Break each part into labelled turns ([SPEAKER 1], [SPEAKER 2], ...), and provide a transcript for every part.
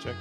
[SPEAKER 1] Check.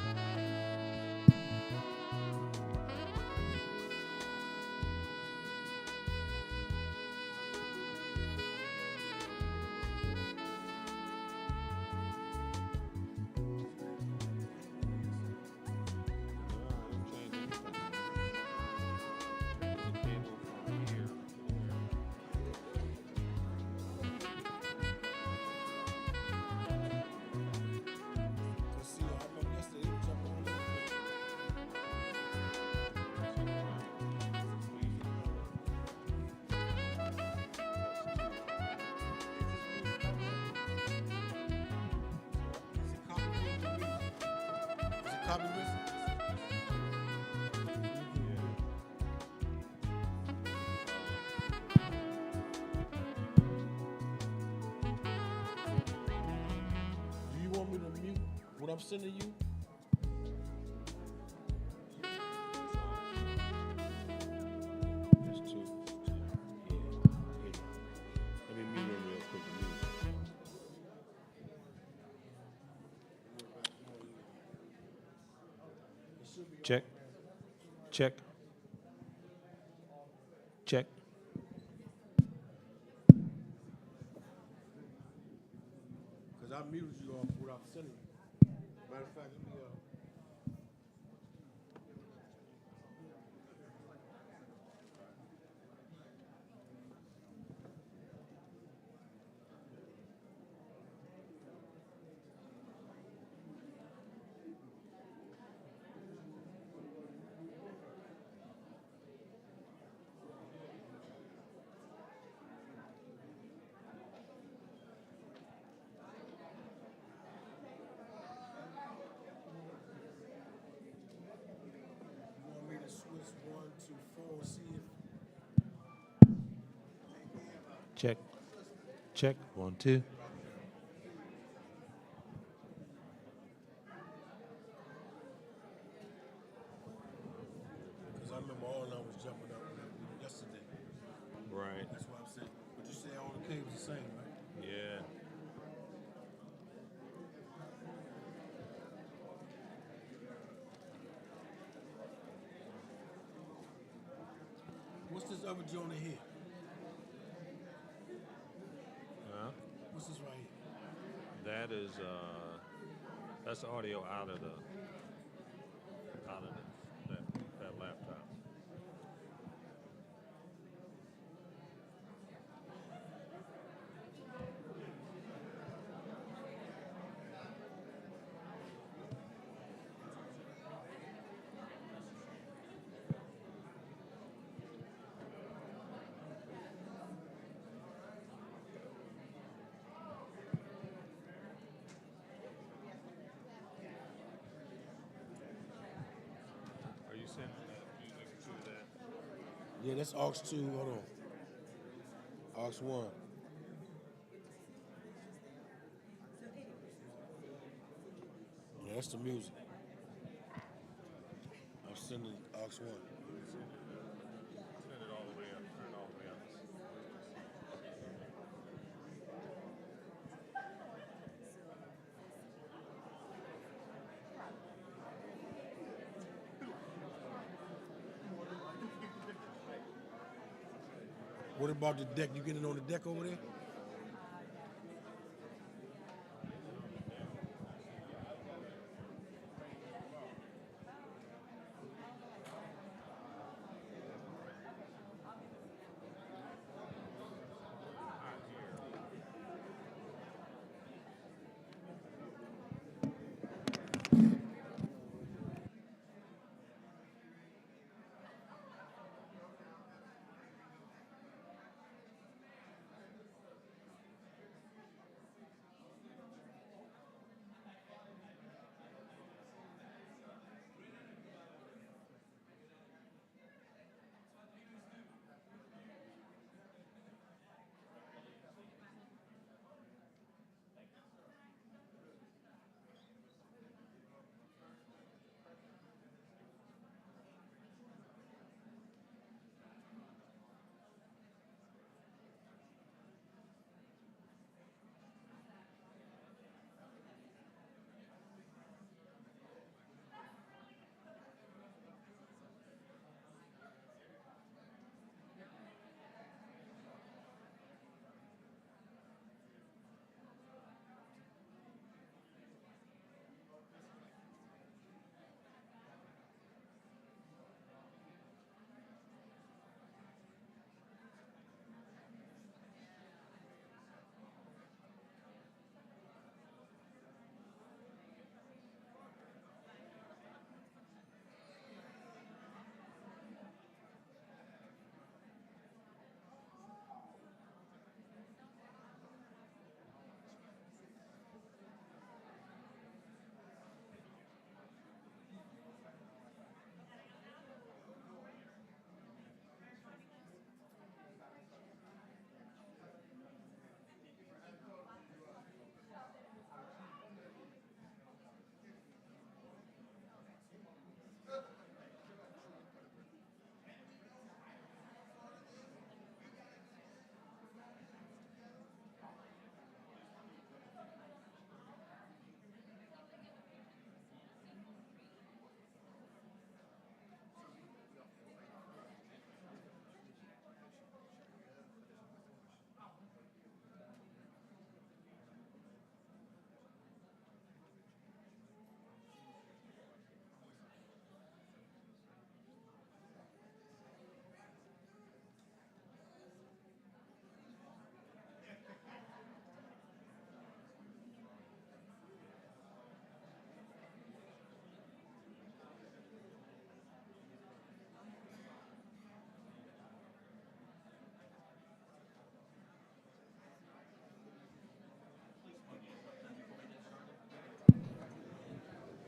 [SPEAKER 2] Do you want me to mute what I'm sending you? There's two. Yeah. Let me mute it real quick.
[SPEAKER 1] Check. Check. Check.
[SPEAKER 2] Because I muted you off what I'm sending you. Matter of fact, let me you want me to switch 1 to 4, see if
[SPEAKER 1] Check. Check. 1, 2.
[SPEAKER 2] because I remember all of them was jumping up yesterday.
[SPEAKER 1] Right.
[SPEAKER 2] That's why I'm saying. But you say all the cables the same, right?
[SPEAKER 1] Yeah.
[SPEAKER 2] What's this other joint in here?
[SPEAKER 1] Huh?
[SPEAKER 2] What's this right here?
[SPEAKER 1] That is that's audio out of the that laptop. Are you sending that music to that?
[SPEAKER 2] Yeah, that's aux 2. Hold on. Aux 1. Yeah, that's the music. I'm sending aux 1.
[SPEAKER 1] Send it all the way up. Turn it all the way up.
[SPEAKER 2] What about the deck? You getting on the deck over there?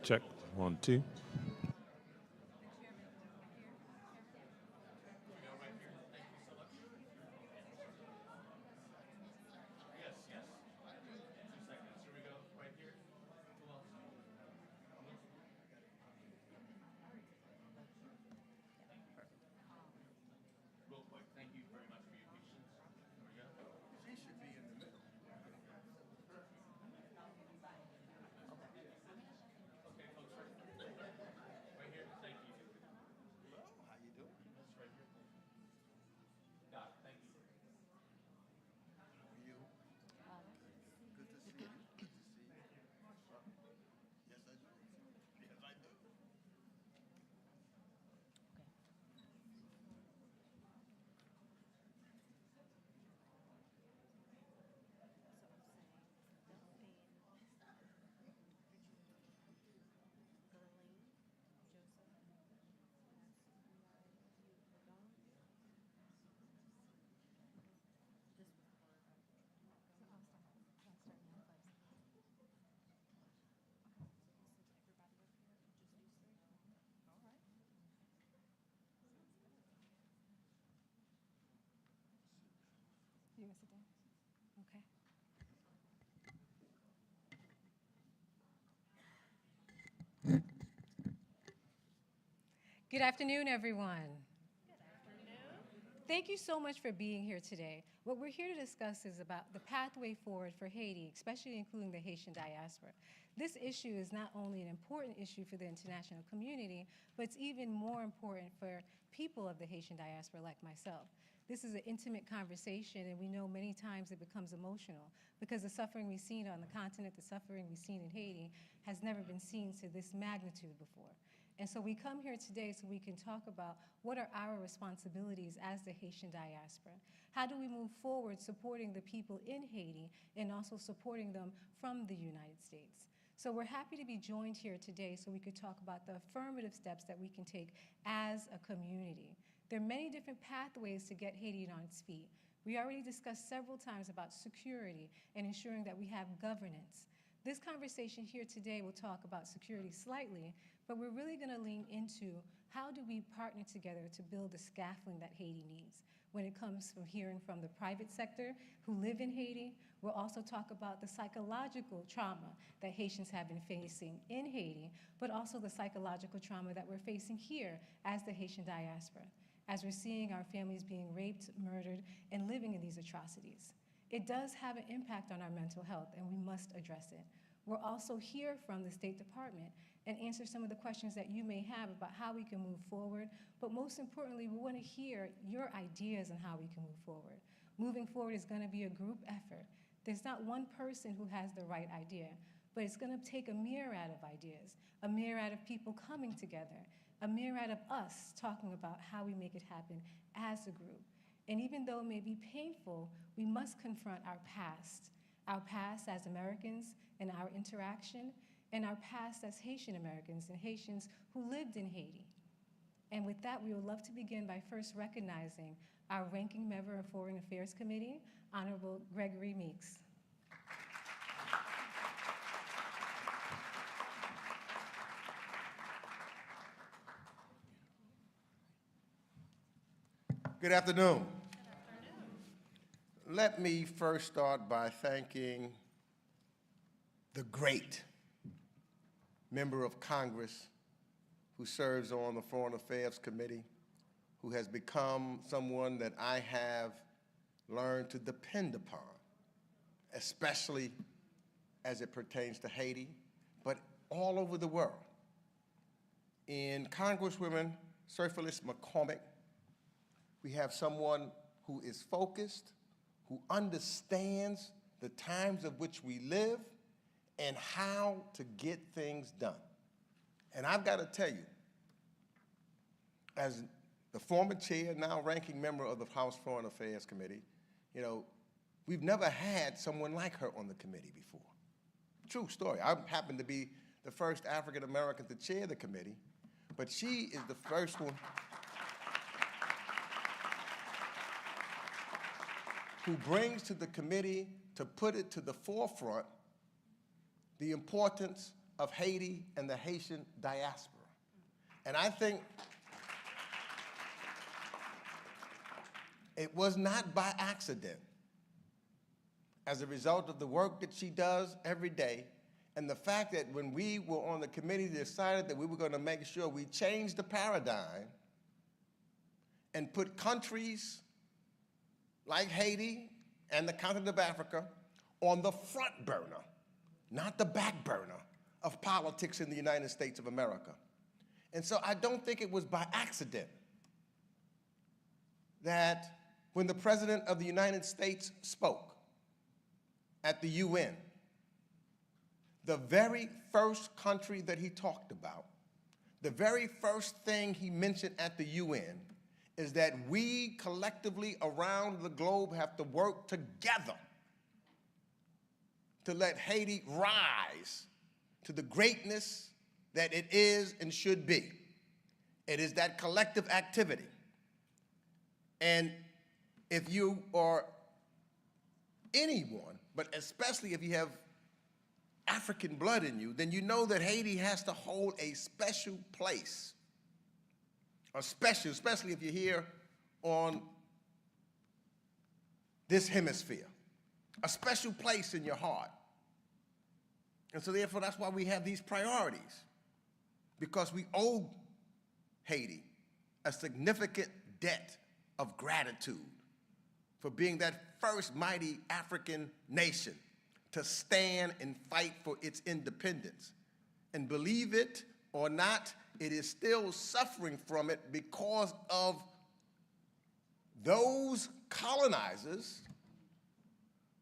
[SPEAKER 1] Check. 1, 2.
[SPEAKER 3] You want to sit down? Okay. Good afternoon, everyone. Thank you so much for being here today. What we're here to discuss is about the pathway forward for Haiti, especially including the Haitian diaspora. This issue is not only an important issue for the international community, but it's even more important for people of the Haitian diaspora like myself. This is an intimate conversation, and we know many times it becomes emotional because the suffering we've seen on the continent, the suffering we've seen in Haiti, has never been seen to this magnitude before. And so we come here today so we can talk about what are our responsibilities as the Haitian diaspora. How do we move forward supporting the people in Haiti and also supporting them from the United States? So we're happy to be joined here today so we could talk about the affirmative steps that we can take as a community. There are many different pathways to get Haiti on its feet. We already discussed several times about security and ensuring that we have governance. This conversation here today will talk about security slightly, but we're really going to lean into how do we partner together to build the scaffolding that Haiti needs. When it comes from hearing from the private sector who live in Haiti, we'll also talk about the psychological trauma that Haitians have been facing in Haiti, but also the psychological trauma that we're facing here as the Haitian diaspora, as we're seeing our families being raped, murdered, and living in these atrocities. It does have an impact on our mental health, and we must address it. We'll also hear from the State Department and answer some of the questions that you may have about how we can move forward. But most importantly, we want to hear your ideas on how we can move forward. Moving forward is going to be a group effort. There's not one person who has the right idea, but it's going to take a myriad of ideas, a myriad of people coming together, a myriad of us talking about how we make it happen as a group. And even though it may be painful, we must confront our past as Americans and our interaction, and our past as Haitian Americans and Haitians who lived in Haiti. And with that, we would love to begin by first recognizing our ranking member of Foreign Affairs Committee, Honorable Gregory Meeks.
[SPEAKER 2] Good afternoon. Let me first start by thanking the great member of Congress who serves on the Foreign Affairs Committee, who has become someone that I have learned to depend upon, especially as it pertains to Haiti, but all over the world. In Congresswoman Cherfilus-McCormick, we have someone who is focused, who understands the times of which we live and how to get things done. And I've got to tell you, as the former chair, now ranking member of the House Foreign Affairs Committee, you know, we've never had someone like her on the committee before. True story. I happen to be the first African American to chair the committee, but she is the first one who brings to the committee to put it to the forefront the importance of Haiti and the Haitian diaspora. And I think it was not by accident, as a result of the work that she does every day, and the fact that when we were on the committee, decided that we were going to make sure we changed the paradigm and put countries like Haiti and the continent of Africa on the front burner, not the back burner of politics in the United States of America. And so I don't think it was by accident that when the President of the United States spoke at the UN, the very first country that he talked about, the very first thing he mentioned at the UN is that we collectively around the globe have to work together to let Haiti rise to the greatness that it is and should be. It is that collective activity. And if you are anyone, but especially if you have African blood in you, then you know that Haiti has to hold a special place, especially if you're here on this hemisphere, a special place in your heart. And so therefore, that's why we have these priorities, because we owe Haiti a significant debt of gratitude for being that first mighty African nation to stand and fight for its independence. And believe it or not, it is still suffering from it because of those colonizers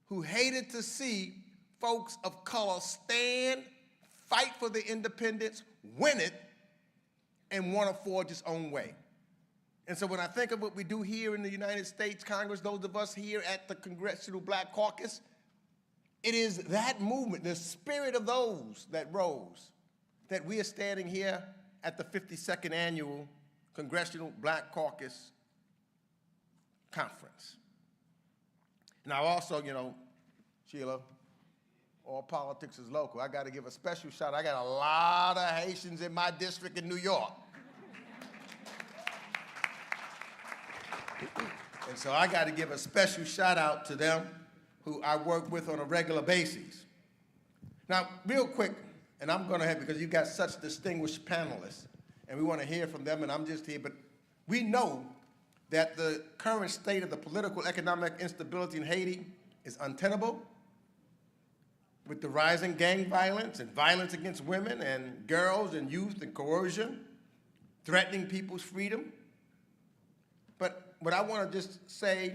[SPEAKER 2] who hated to see folks of color stand, fight for their independence, win it, and want to forge its own way. And so when I think of what we do here in the United States Congress, those of us here at the Congressional Black Caucus, it is that movement, the spirit of those that rose, that we are standing here at the 52nd Annual Congressional Black Caucus Conference. Now also, you know, Sheila, all politics is local. I got to give a special shout. I got a lot of Haitians in my district in New York. And so I got to give a special shout out to them who I work with on a regular basis. Now, real quick, and I'm going to have, because you've got such distinguished panelists, and we want to hear from them, and I'm just here, but we know that the current state of the political economic instability in Haiti is untenable, with the rising gang violence and violence against women and girls and youth and coercion, threatening people's freedom. But what I want to just say,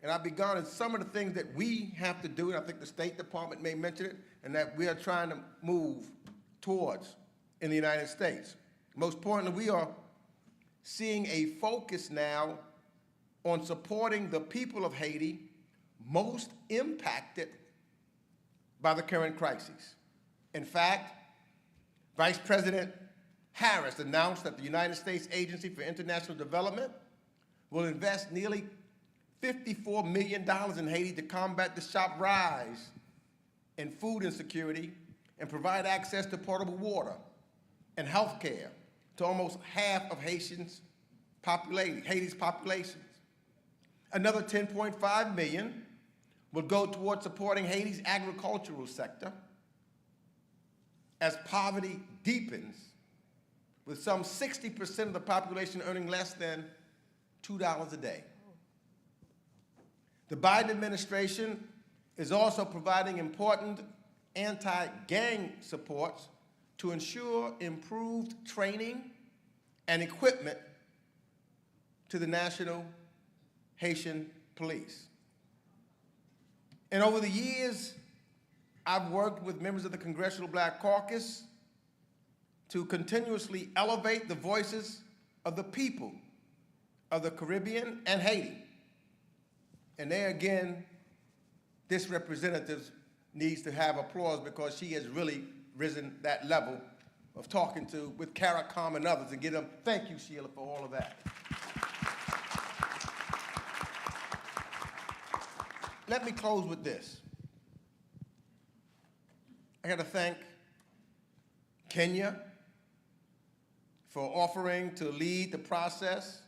[SPEAKER 2] and I'll be gone, is some of the things that we have to do, and I think the State Department may mention it, and that we are trying to move towards in the United States. Most importantly, we are seeing a focus now on supporting the people of Haiti most impacted by the current crisis. In fact, Vice President Harris announced that the United States Agency for International Development will invest nearly $54 million in Haiti to combat the sharp rise in food insecurity and provide access to potable water and health care to almost half of Haiti's population. Another $10.5 million will go towards supporting Haiti's agricultural sector as poverty deepens, with some 60% of the population earning less than $2 a day. The Biden administration is also providing important anti-gang supports to ensure improved training and equipment to the National Haitian Police. And over the years, I've worked with members of the Congressional Black Caucus to continuously elevate the voices of the people of the Caribbean and Haiti. And there again, this representative needs to have applause, because she has really risen that level of talking to with CARICOM and others, and give them, thank you, Sheila, for all of that. Let me close with this. I got to thank Kenya for offering to lead the process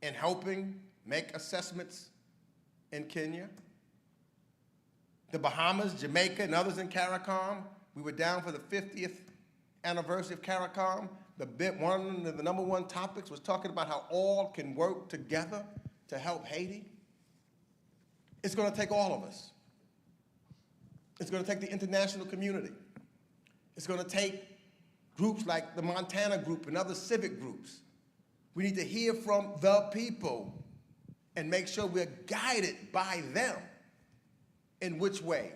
[SPEAKER 2] in helping make assessments in Kenya. The Bahamas, Jamaica, and others in CARICOM. We were down for the 50th anniversary of CARICOM. One of the number one topics was talking about how all can work together to help Haiti. It's going to take all of us. It's going to take the international community. It's going to take groups like the Montana Group and other civic groups. We need to hear from the people and make sure we're guided by them. In which way?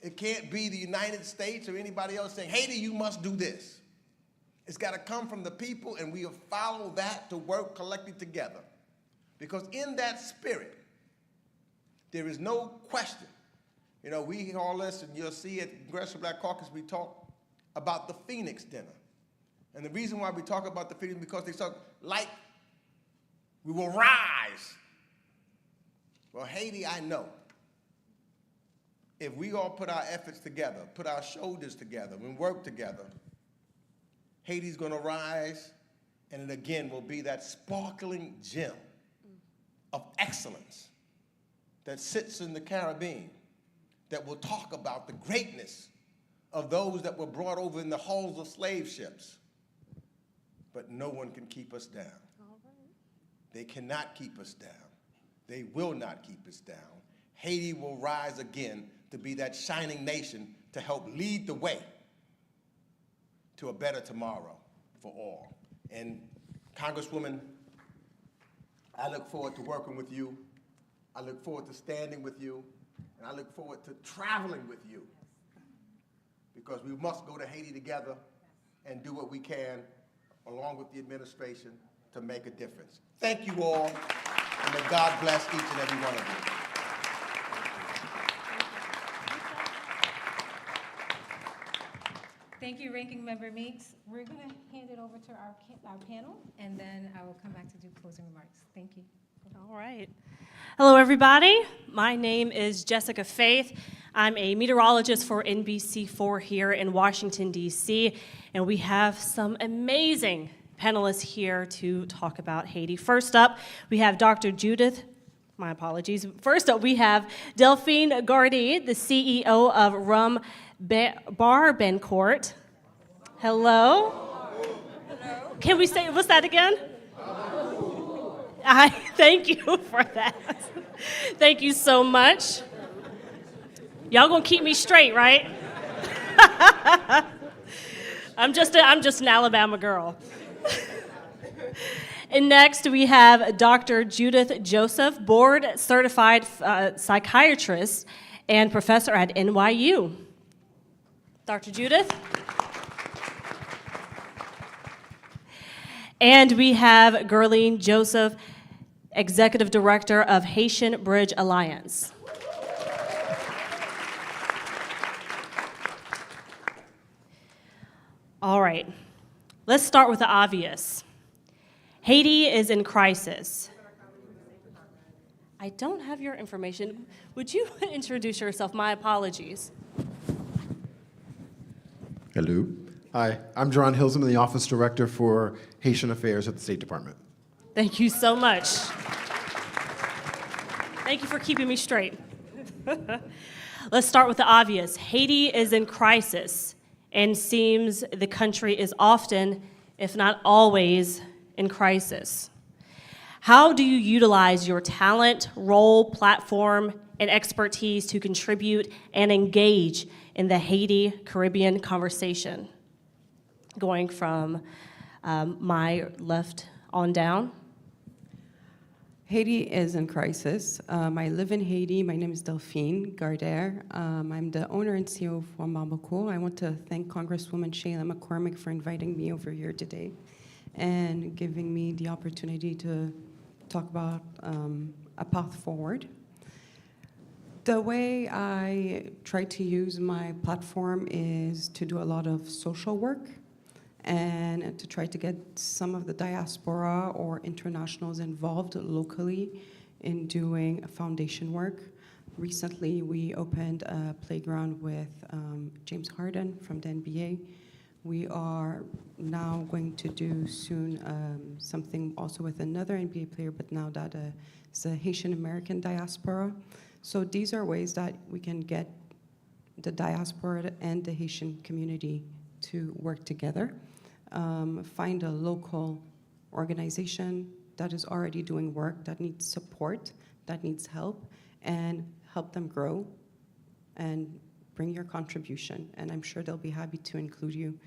[SPEAKER 2] It can't be the United States or anybody else saying, Haiti, you must do this. It's got to come from the people, and we'll follow that to work collectively together. Because in that spirit, there is no question. You know, we all this, and you'll see at the Congressional Black Caucus, we talk about the Phoenix dinner. And the reason why we talk about the Phoenix, because they talk like we will rise. Well, Haiti, I know. If we all put our efforts together, put our shoulders together, and work together, Haiti's going to rise, and it again will be that sparkling gem of excellence that sits in the Caribbean, that will talk about the greatness of those that were brought over in the hulls of slave ships. But no one can keep us down. They cannot keep us down. They will not keep us down. Haiti will rise again to be that shining nation to help lead the way to a better tomorrow for all. And Congresswoman, I look forward to working with you. I look forward to standing with you. And I look forward to traveling with you. Because we must go to Haiti together and do what we can, along with the administration, to make a difference. Thank you all, and may God bless each and every one of you.
[SPEAKER 3] Thank you, Ranking Member Meeks. We're going to hand it over to our panel, and then I will come back to do closing remarks. Thank you.
[SPEAKER 4] All right. Hello, everybody. My name is Jessica Faith. I'm a meteorologist for NBC4 here in Washington, D.C., and we have some amazing panelists here to talk about Haiti. First up, we have Dr. Judith. My apologies. First up, we have Delphine Gardy, the CEO of Rum Bar Bencourt. Hello. Hello. Can we say, what's that again? Thank you for that. Thank you so much. Y'all gonna keep me straight, right? I'm just an Alabama girl. And next we have Dr. Judith Joseph, board-certified psychiatrist and professor at NYU. Dr. Judith. And we have Gerline Joseph, executive director of Haitian Bridge Alliance. All right, let's start with the obvious. Haiti is in crisis. I don't have your information. Would you introduce yourself? My apologies.
[SPEAKER 5] Hello. Hi, I'm Jarahn, Hillsman, the Office Director for Haitian Affairs at the State Department.
[SPEAKER 4] Thank you so much. Thank you for keeping me straight. Let's start with the obvious. Haiti is in crisis and seems the country is often, if not always, in crisis. How do you utilize your talent, role, platform, and expertise to contribute and engage in the Haiti-Caribbean conversation? Going from my left on down.
[SPEAKER 6] Haiti is in crisis. I live in Haiti. My name is Delphine Garder. I'm the owner and CEO of Wambamako. I want to thank Congresswoman Sheila McCormick for inviting me over here today and giving me the opportunity to talk about a path forward. The way I try to use my platform is to do a lot of social work and to try to get some of the diaspora or internationals involved locally in doing foundation work. Recently, we opened a playground with James Harden from the NBA. We are now going to do soon something also with another NBA player, but now that it's the Haitian American Diaspora. So these are ways that we can get the diaspora and the Haitian community to work together. Find a local organization that is already doing work, that needs support, that needs help, and help them grow and bring your contribution. And I'm sure they'll be happy to include you,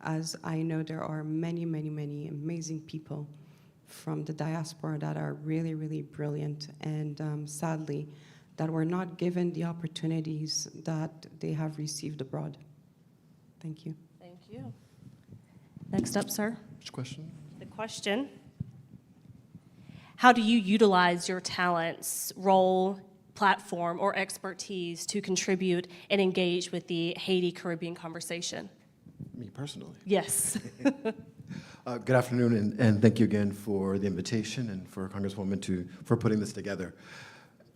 [SPEAKER 6] as I know there are many, many, many amazing people from the diaspora that are really, really brilliant, and sadly, that were not given the opportunities that they have received abroad. Thank you.
[SPEAKER 4] Thank you. Next up, sir.
[SPEAKER 5] Which question?
[SPEAKER 4] The question: how do you utilize your talents, role, platform, or expertise to contribute and engage with the Haiti-Caribbean conversation?
[SPEAKER 5] Me personally?
[SPEAKER 4] Yes.
[SPEAKER 5] Good afternoon, and thank you again for the invitation and for Congresswoman for putting this together.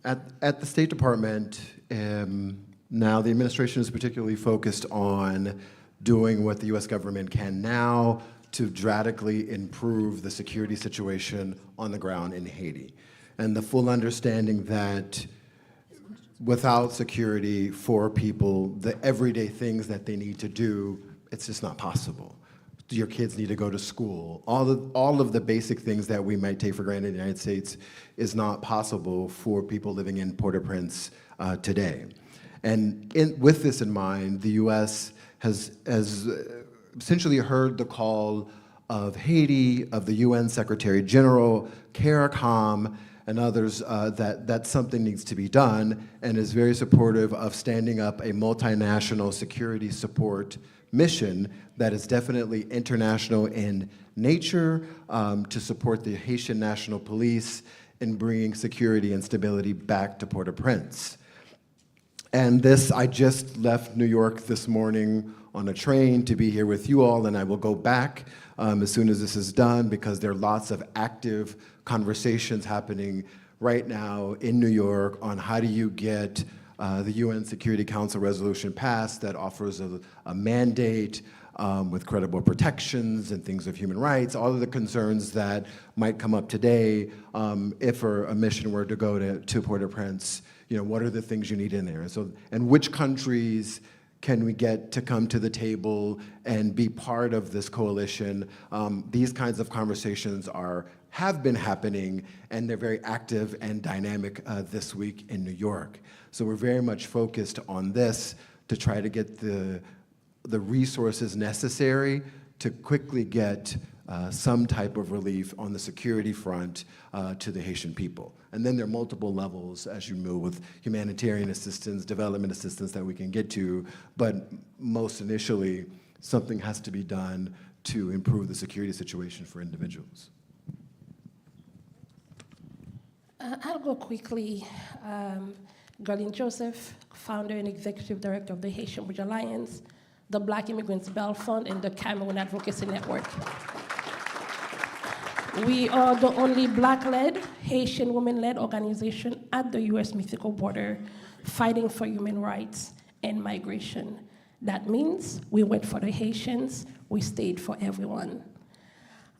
[SPEAKER 5] At the State Department, now the administration is particularly focused on doing what the U.S. government can now to dramatically improve the security situation on the ground in Haiti. And the full understanding that without security for people, the everyday things that they need to do, it's just not possible. Your kids need to go to school. All of the basic things that we might take for granted in the United States is not possible for people living in Port-au-Prince today. And with this in mind, the U.S. has essentially heard the call of Haiti, of the UN Secretary General, CARICOM, and others that something needs to be done, and is very supportive of standing up a multinational security support mission that is definitely international in nature, to support the Haitian National Police in bringing security and stability back to Port-au-Prince. And this, I just left New York this morning on a train to be here with you all, and I will go back as soon as this is done, because there are lots of active conversations happening right now in New York on how do you get the UN Security Council resolution passed that offers a mandate with credible protections and things of human rights, all of the concerns that might come up today if a mission were to go to Port-au-Prince. You know, what are the things you need in there? And which countries can we get to come to the table and be part of this coalition? These kinds of conversations have been happening, and they're very active and dynamic this week in New York. So we're very much focused on this to try to get the resources necessary to quickly get some type of relief on the security front to the Haitian people. And then there are multiple levels as you move with humanitarian assistance, development assistance that we can get to, but most initially, something has to be done to improve the security situation for individuals.
[SPEAKER 7] I'll go quickly. Garlene Joseph, founder and executive director of the Haitian Bridge Alliance, the Black Immigrants Bell Fund, and the Cameroon Advocacy Network. We are the only Black-led, Haitian women-led organization at the U.S.-Mexico border fighting for human rights and migration. That means we wait for the Haitians, we stayed for everyone.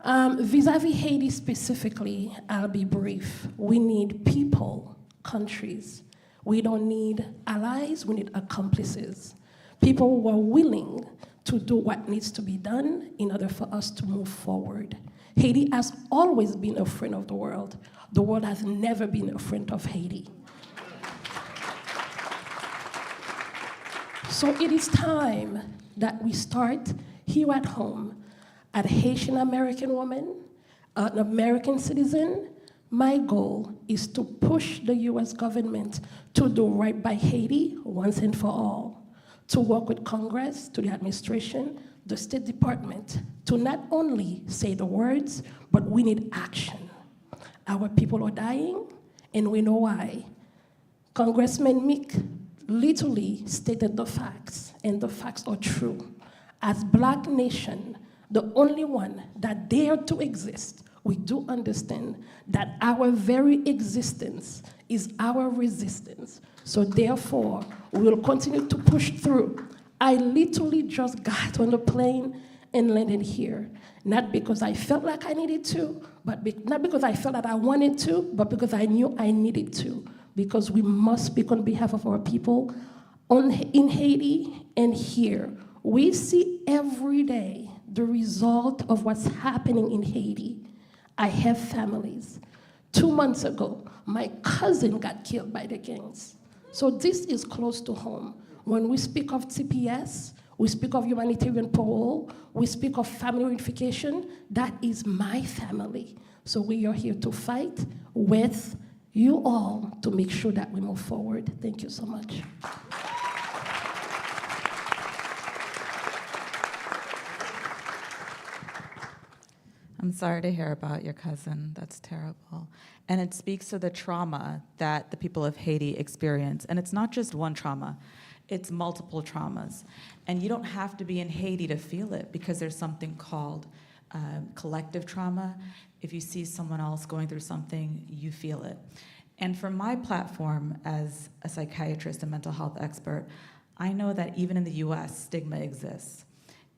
[SPEAKER 7] Vis-a-vis Haiti specifically, I'll be brief. We need people, countries. We don't need allies, we need accomplices. People who are willing to do what needs to be done in order for us to move forward. Haiti has always been a friend of the world. The world has never been a friend of Haiti. So it is time that we start here at home. As a Haitian American woman, an American citizen, my goal is to push the US government to do right by Haiti once and for all, to work with Congress, to the administration, the State Department, to not only say the words, but we need action. Our people are dying, and we know why. Congressman Meeks literally stated the facts, and the facts are true. As Black nation, the only one that dare to exist, we do understand that our very existence is our resistance. So therefore, we will continue to push through. I literally just got on the plane and landed here. Not because I felt like I needed to, not because I felt that I wanted to, but because I knew I needed to. Because we must speak on behalf of our people in Haiti and here. We see every day the result of what's happening in Haiti. I have families. 2 months ago, my cousin got killed by the gangs. So this is close to home. When we speak of TPS, we speak of humanitarian parole, we speak of family reunification, that is my family. So we are here to fight with you all to make sure that we move forward. Thank you so much.
[SPEAKER 8] I'm sorry to hear about your cousin. That's terrible. And it speaks to the trauma that the people of Haiti experience. And it's not just one trauma, it's multiple traumas. And you don't have to be in Haiti to feel it, because there's something called collective trauma. If you see someone else going through something, you feel it. And from my platform as a psychiatrist and mental health expert, I know that even in the US, stigma exists.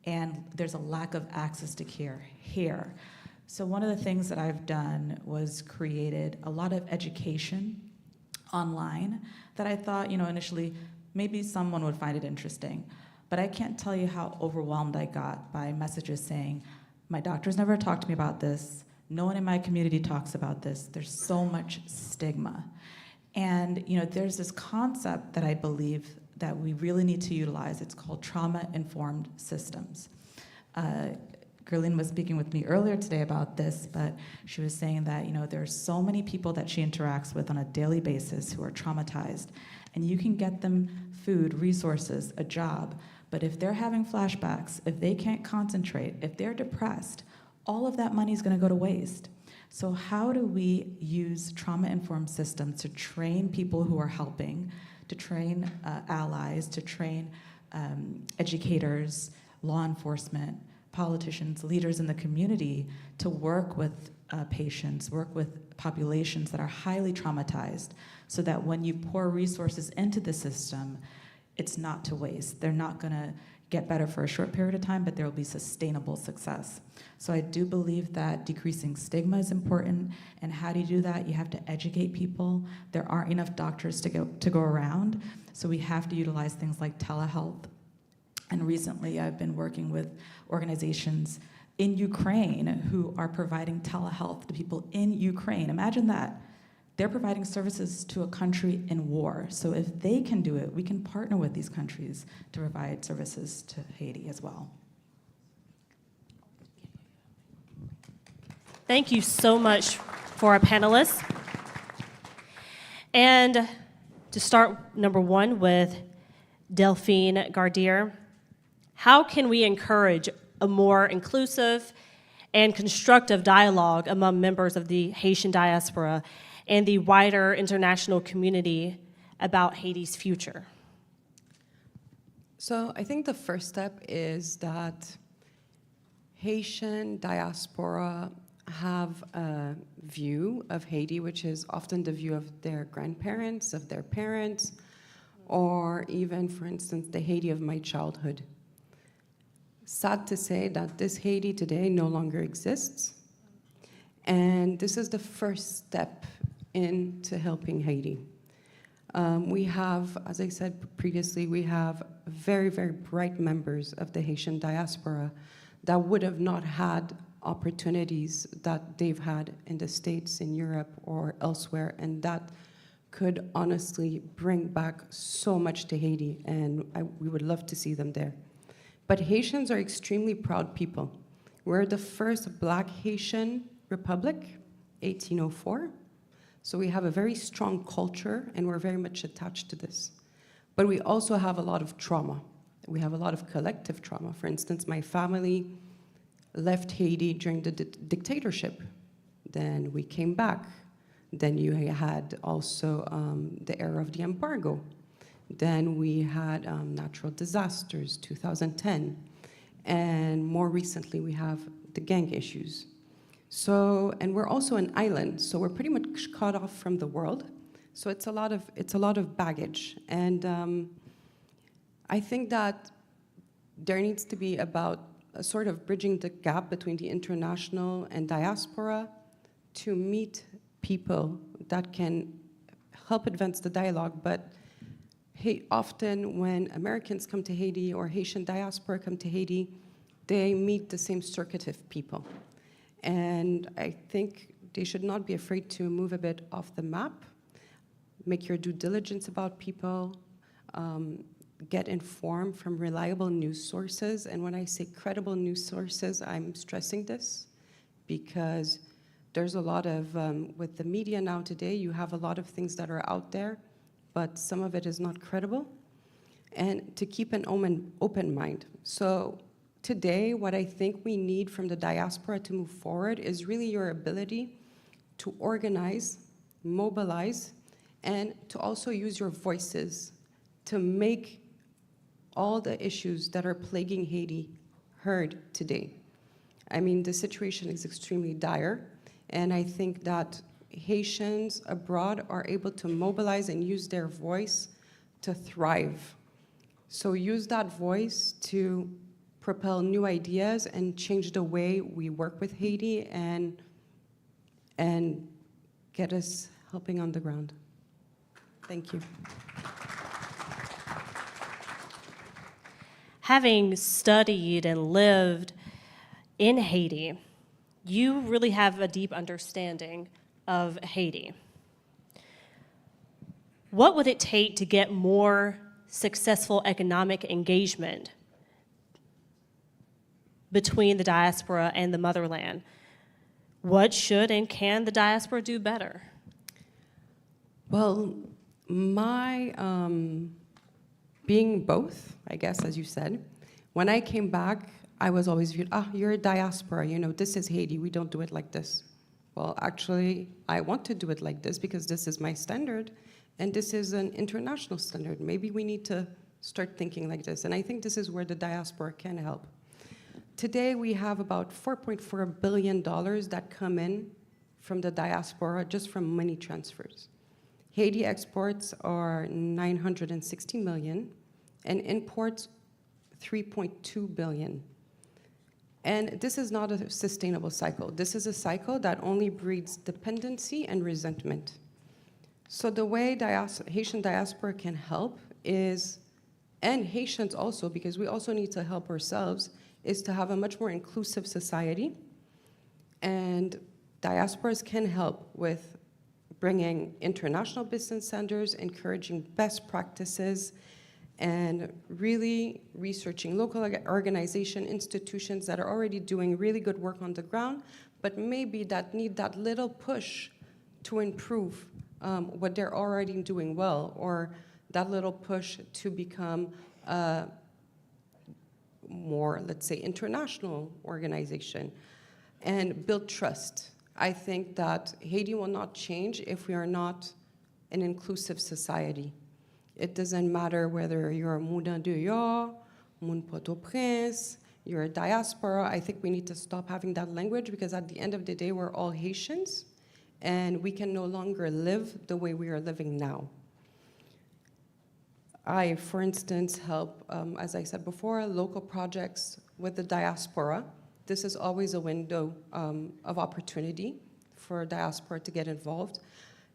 [SPEAKER 8] And there's a lack of access to care here. So one of the things that I've done was created a lot of education online that I thought, initially, maybe someone would find it interesting. But I can't tell you how overwhelmed I got by messages saying, my doctor's never talked to me about this. No one in my community talks about this. There's so much stigma. And there's this concept that I believe that we really need to utilize. It's called trauma-informed systems. Gerline was speaking with me earlier today about this, but she was saying that there's so many people that she interacts with on a daily basis who are traumatized, and you can get them food, resources, a job, but if they're having flashbacks, if they can't concentrate, if they're depressed, all of that money is going to go to waste. So how do we use trauma-informed systems to train people who are helping, to train allies, to train educators, law enforcement, politicians, leaders in the community to work with patients, work with populations that are highly traumatized, so that when you pour resources into the system, it's not to waste. They're not gonna get better for a short period of time, but there will be sustainable success. So I do believe that decreasing stigma is important, and how do you do that? You have to educate people. There aren't enough doctors to go around, so we have to utilize things like telehealth. And recently I've been working with organizations in Ukraine who are providing telehealth to people in Ukraine. Imagine that. They're providing services to a country in war. So if they can do it, we can partner with these countries to provide services to Haiti as well.
[SPEAKER 4] Thank you so much for our panelists. And to start, number one, with Delphine Gardier, how can we encourage a more inclusive and constructive dialogue among members of the Haitian diaspora and the wider international community about Haiti's future?
[SPEAKER 6] So I think the first step is that Haitian diaspora have a view of Haiti, which is often the view of their grandparents, of their parents, or even, for instance, the Haiti of my childhood. Sad to say that this Haiti today no longer exists, and this is the first step into helping Haiti. We have, as I said previously, we have very, very bright members of the Haitian diaspora that would have not had opportunities that they've had in the States, in Europe, or elsewhere, and that could honestly bring back so much to Haiti, and we would love to see them there. But Haitians are extremely proud people. We're the first Black Haitian Republic, 1804. So we have a very strong culture, and we're very much attached to this. But we also have a lot of trauma. We have a lot of collective trauma. For instance, my family left Haiti during the dictatorship. Then we came back. Then you had also the era of the embargo. Then we had natural disasters, 2010. And more recently, we have the gang issues. So, and we're also an island, so we're pretty much cut off from the world. So it's a lot of baggage. And I think that there needs to be about a sort of bridging the gap between the international and diaspora to meet people that can help advance the dialogue. But often when Americans come to Haiti or Haitian diaspora come to Haiti, they meet the same circuit of people. And I think they should not be afraid to move a bit off the map, make your due diligence about people, get informed from reliable news sources. And when I say credible news sources, I'm stressing this because there's a lot of, with the media now today, you have a lot of things that are out there, but some of it is not credible. And to keep an open mind. So today, what I think we need from the diaspora to move forward is really your ability to organize, mobilize, and to also use your voices to make all the issues that are plaguing Haiti heard today. I mean, the situation is extremely dire, and I think that Haitians abroad are able to mobilize and use their voice to thrive. So use that voice to propel new ideas and change the way we work with Haiti and get us helping on the ground. Thank you.
[SPEAKER 4] Having studied and lived in Haiti, you really have a deep understanding of Haiti. What would it take to get more successful economic engagement between the diaspora and the motherland? What should and can the diaspora do better?
[SPEAKER 6] Well, my being both, I guess, as you said, when I came back, I was always viewed, you're a diaspora, you know, this is Haiti, we don't do it like this. Well, actually, I want to do it like this because this is my standard, and this is an international standard. Maybe we need to start thinking like this, and I think this is where the diaspora can help. Today, we have about $4.4 billion that come in from the diaspora just from money transfers. Haiti exports are $960 million, and imports $3.2 billion. And this is not a sustainable cycle. This is a cycle that only breeds dependency and resentment. So the way Haitian diaspora can help is, and Haitians also, because we also need to help ourselves, is to have a much more inclusive society. And diasporas can help with bringing international business centers, encouraging best practices, and really researching local organization institutions that are already doing really good work on the ground, but maybe that need that little push to improve what they're already doing well, or that little push to become a more, let's say, international organization and build trust. I think that Haiti will not change if we are not an inclusive society. It doesn't matter whether you're a Moudin de Yo, Moun Port-au-Prince, you're a diaspora. I think we need to stop having that language because at the end of the day, we're all Haitians and we can no longer live the way we are living now. I, for instance, help, as I said before, local projects with the diaspora. This is always a window of opportunity for diaspora to get involved.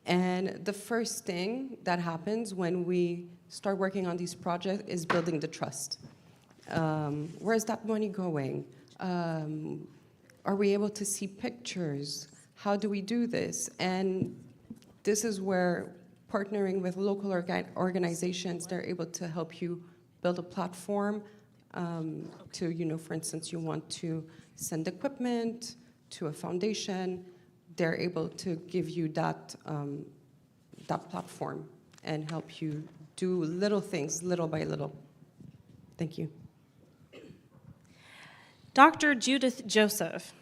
[SPEAKER 6] And the first thing that happens when we start working on these projects is building the trust. Where's that money going? Are we able to see pictures? How do we do this? And this is where partnering with local organizations, they're able to help you build a platform to, you know, for instance, you want to send equipment to a foundation, they're able to give you that, that platform and help you do little things, little by little. Thank you.
[SPEAKER 4] Dr. Judith Joseph,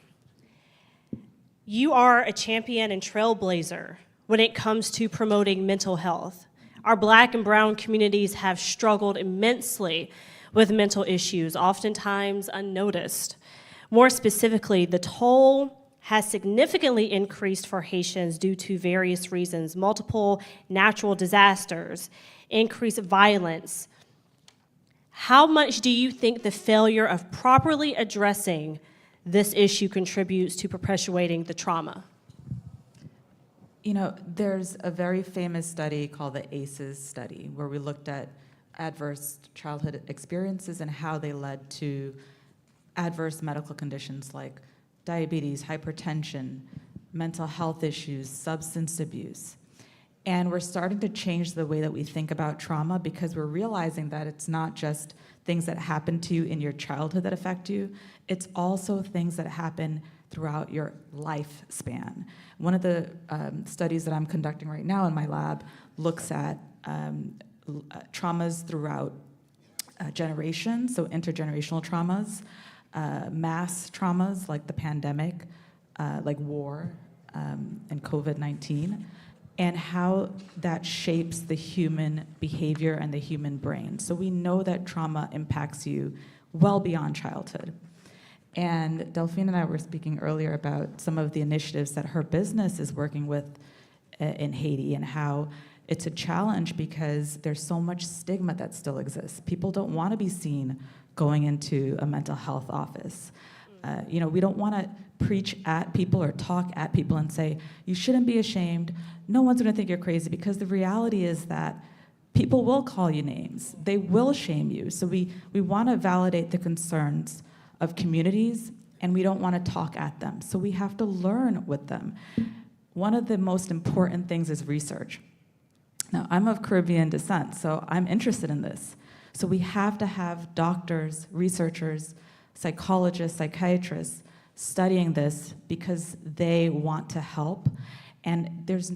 [SPEAKER 4] you are a champion and trailblazer when it comes to promoting mental health. Our Black and brown communities have struggled immensely with mental issues, oftentimes unnoticed. More specifically, the toll has significantly increased for Haitians due to various reasons, multiple natural disasters, increased violence. How much do you think the failure of properly addressing this issue contributes to perpetuating the trauma?
[SPEAKER 8] You know, there's a very famous study called the ACEs study, where we looked at adverse childhood experiences and how they led to adverse medical conditions like diabetes, hypertension, mental health issues, substance abuse. And we're starting to change the way that we think about trauma, because we're realizing that it's not just things that happen to you in your childhood that affect you, it's also things that happen throughout your lifespan. One of the studies that I'm conducting right now in my lab looks at traumas throughout generations, so intergenerational traumas, mass traumas like the pandemic, like war and COVID-19, and how that shapes the human behavior and the human brain. So we know that trauma impacts you well beyond childhood. And Delphine and I were speaking earlier about some of the initiatives that her business is working with in Haiti, and how it's a challenge because there's so much stigma that still exists. People don't want to be seen going into a mental health office. You know, we don't want to preach at people or talk at people and say, you shouldn't be ashamed. No one's going to think you're crazy, because the reality is that people will call you names. They will shame you. So we want to validate the concerns of communities, and we don't want to talk at them. So we have to learn with them. One of the most important things is research. Now, I'm of Caribbean descent, so I'm interested in this. So we have to have doctors, researchers, psychologists, psychiatrists studying this, because they want to help. And there's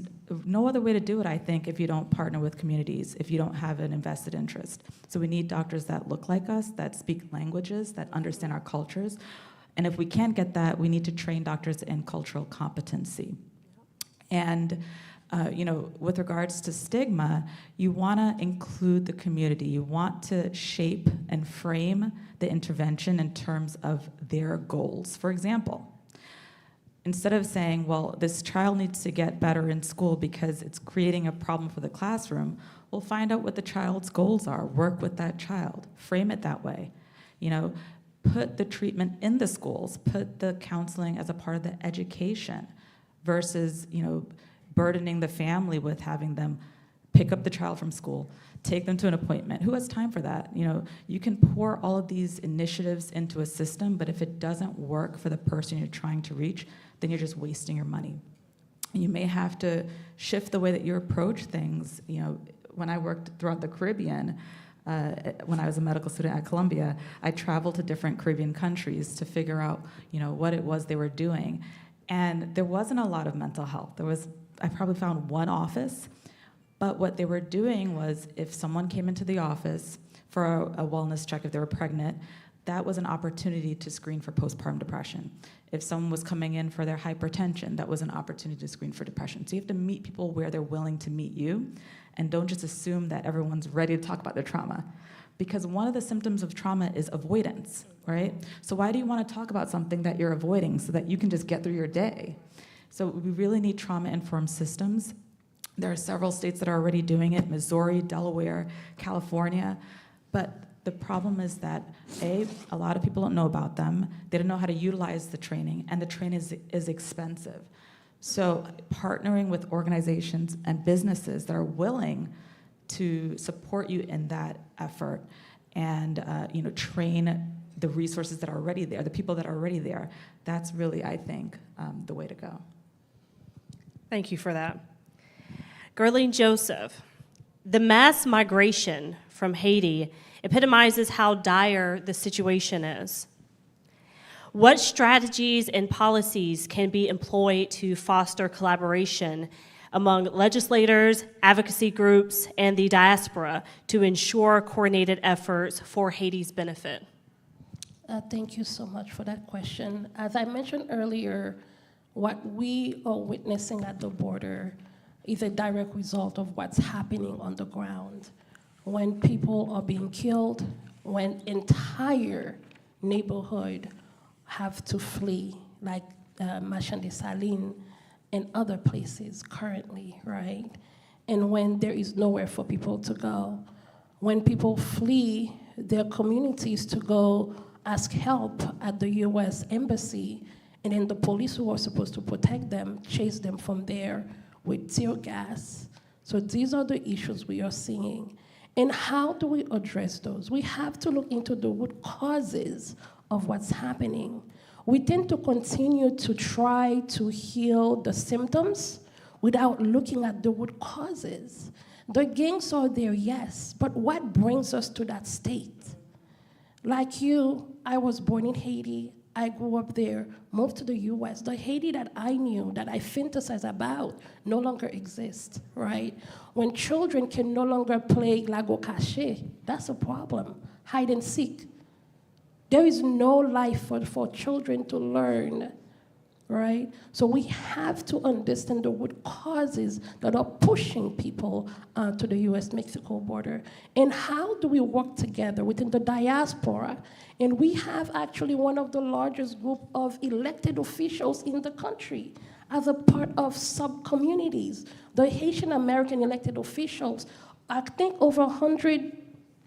[SPEAKER 8] no other way to do it, I think, if you don't partner with communities, if you don't have an invested interest. So we need doctors that look like us, that speak languages, that understand our cultures. And if we can't get that, we need to train doctors in cultural competency. And you know, with regards to stigma, you want to include the community. You want to shape and frame the intervention in terms of their goals. For example, instead of saying, well, this child needs to get better in school because it's creating a problem for the classroom, we'll find out what the child's goals are, work with that child, frame it that way. You know, put the treatment in the schools, put the counseling as a part of the education, versus, you know, burdening the family with having them pick up the child from school, take them to an appointment. Who has time for that? You know, you can pour all of these initiatives into a system, but if it doesn't work for the person you're trying to reach, then you're just wasting your money. And you may have to shift the way that you approach things. You know, when I worked throughout the Caribbean, when I was a medical student at Columbia, I traveled to different Caribbean countries to figure out, you know, what it was they were doing. And there wasn't a lot of mental health. I probably found one office, but what they were doing was, if someone came into the office for a wellness check, if they were pregnant, that was an opportunity to screen for postpartum depression. If someone was coming in for their hypertension, that was an opportunity to screen for depression. So you have to meet people where they're willing to meet you, and don't just assume that everyone's ready to talk about their trauma. Because one of the symptoms of trauma is avoidance, right? So why do you want to talk about something that you're avoiding so that you can just get through your day? So we really need trauma-informed systems. There are several states that are already doing it: Missouri, Delaware, California. But the problem is that, A, a lot of people don't know about them. They don't know how to utilize the training, and the training is expensive. So partnering with organizations and businesses that are willing to support you in that effort, and you know, train the resources that are already there, the people that are already there, that's really, I think, the way to go.
[SPEAKER 4] Thank you for that. Gerline Joseph, the mass migration from Haiti epitomizes how dire the situation is. What strategies and policies can be employed to foster collaboration among legislators, advocacy groups, and the diaspora to ensure coordinated efforts for Haiti's benefit?
[SPEAKER 7] Thank you so much for that question. As I mentioned earlier, what we are witnessing at the border is a direct result of what's happening on the ground. When people are being killed, when entire neighborhoods have to flee, like Machin des Salines and other places currently, right? And when there is nowhere for people to go, when people flee their communities to go ask help at the U.S. Embassy, and then the police who are supposed to protect them chase them from there with tear gas. So these are the issues we are seeing. And how do we address those? We have to look into the root causes of what's happening. We tend to continue to try to heal the symptoms without looking at the root causes. The gangs are there, yes, but what brings us to that state? Like you, I was born in Haiti. I grew up there, moved to the U.S. The Haiti that I knew, that I fantasized about, no longer exists, right? When children can no longer play lago caché, that's a problem. Hide and seek. There is no life for children to learn, right? So we have to understand the root causes that are pushing people to the U.S.-Mexico border. And how do we work together within the diaspora? And we have actually one of the largest group of elected officials in the country as a part of sub-communities. The Haitian American elected officials, I think over 100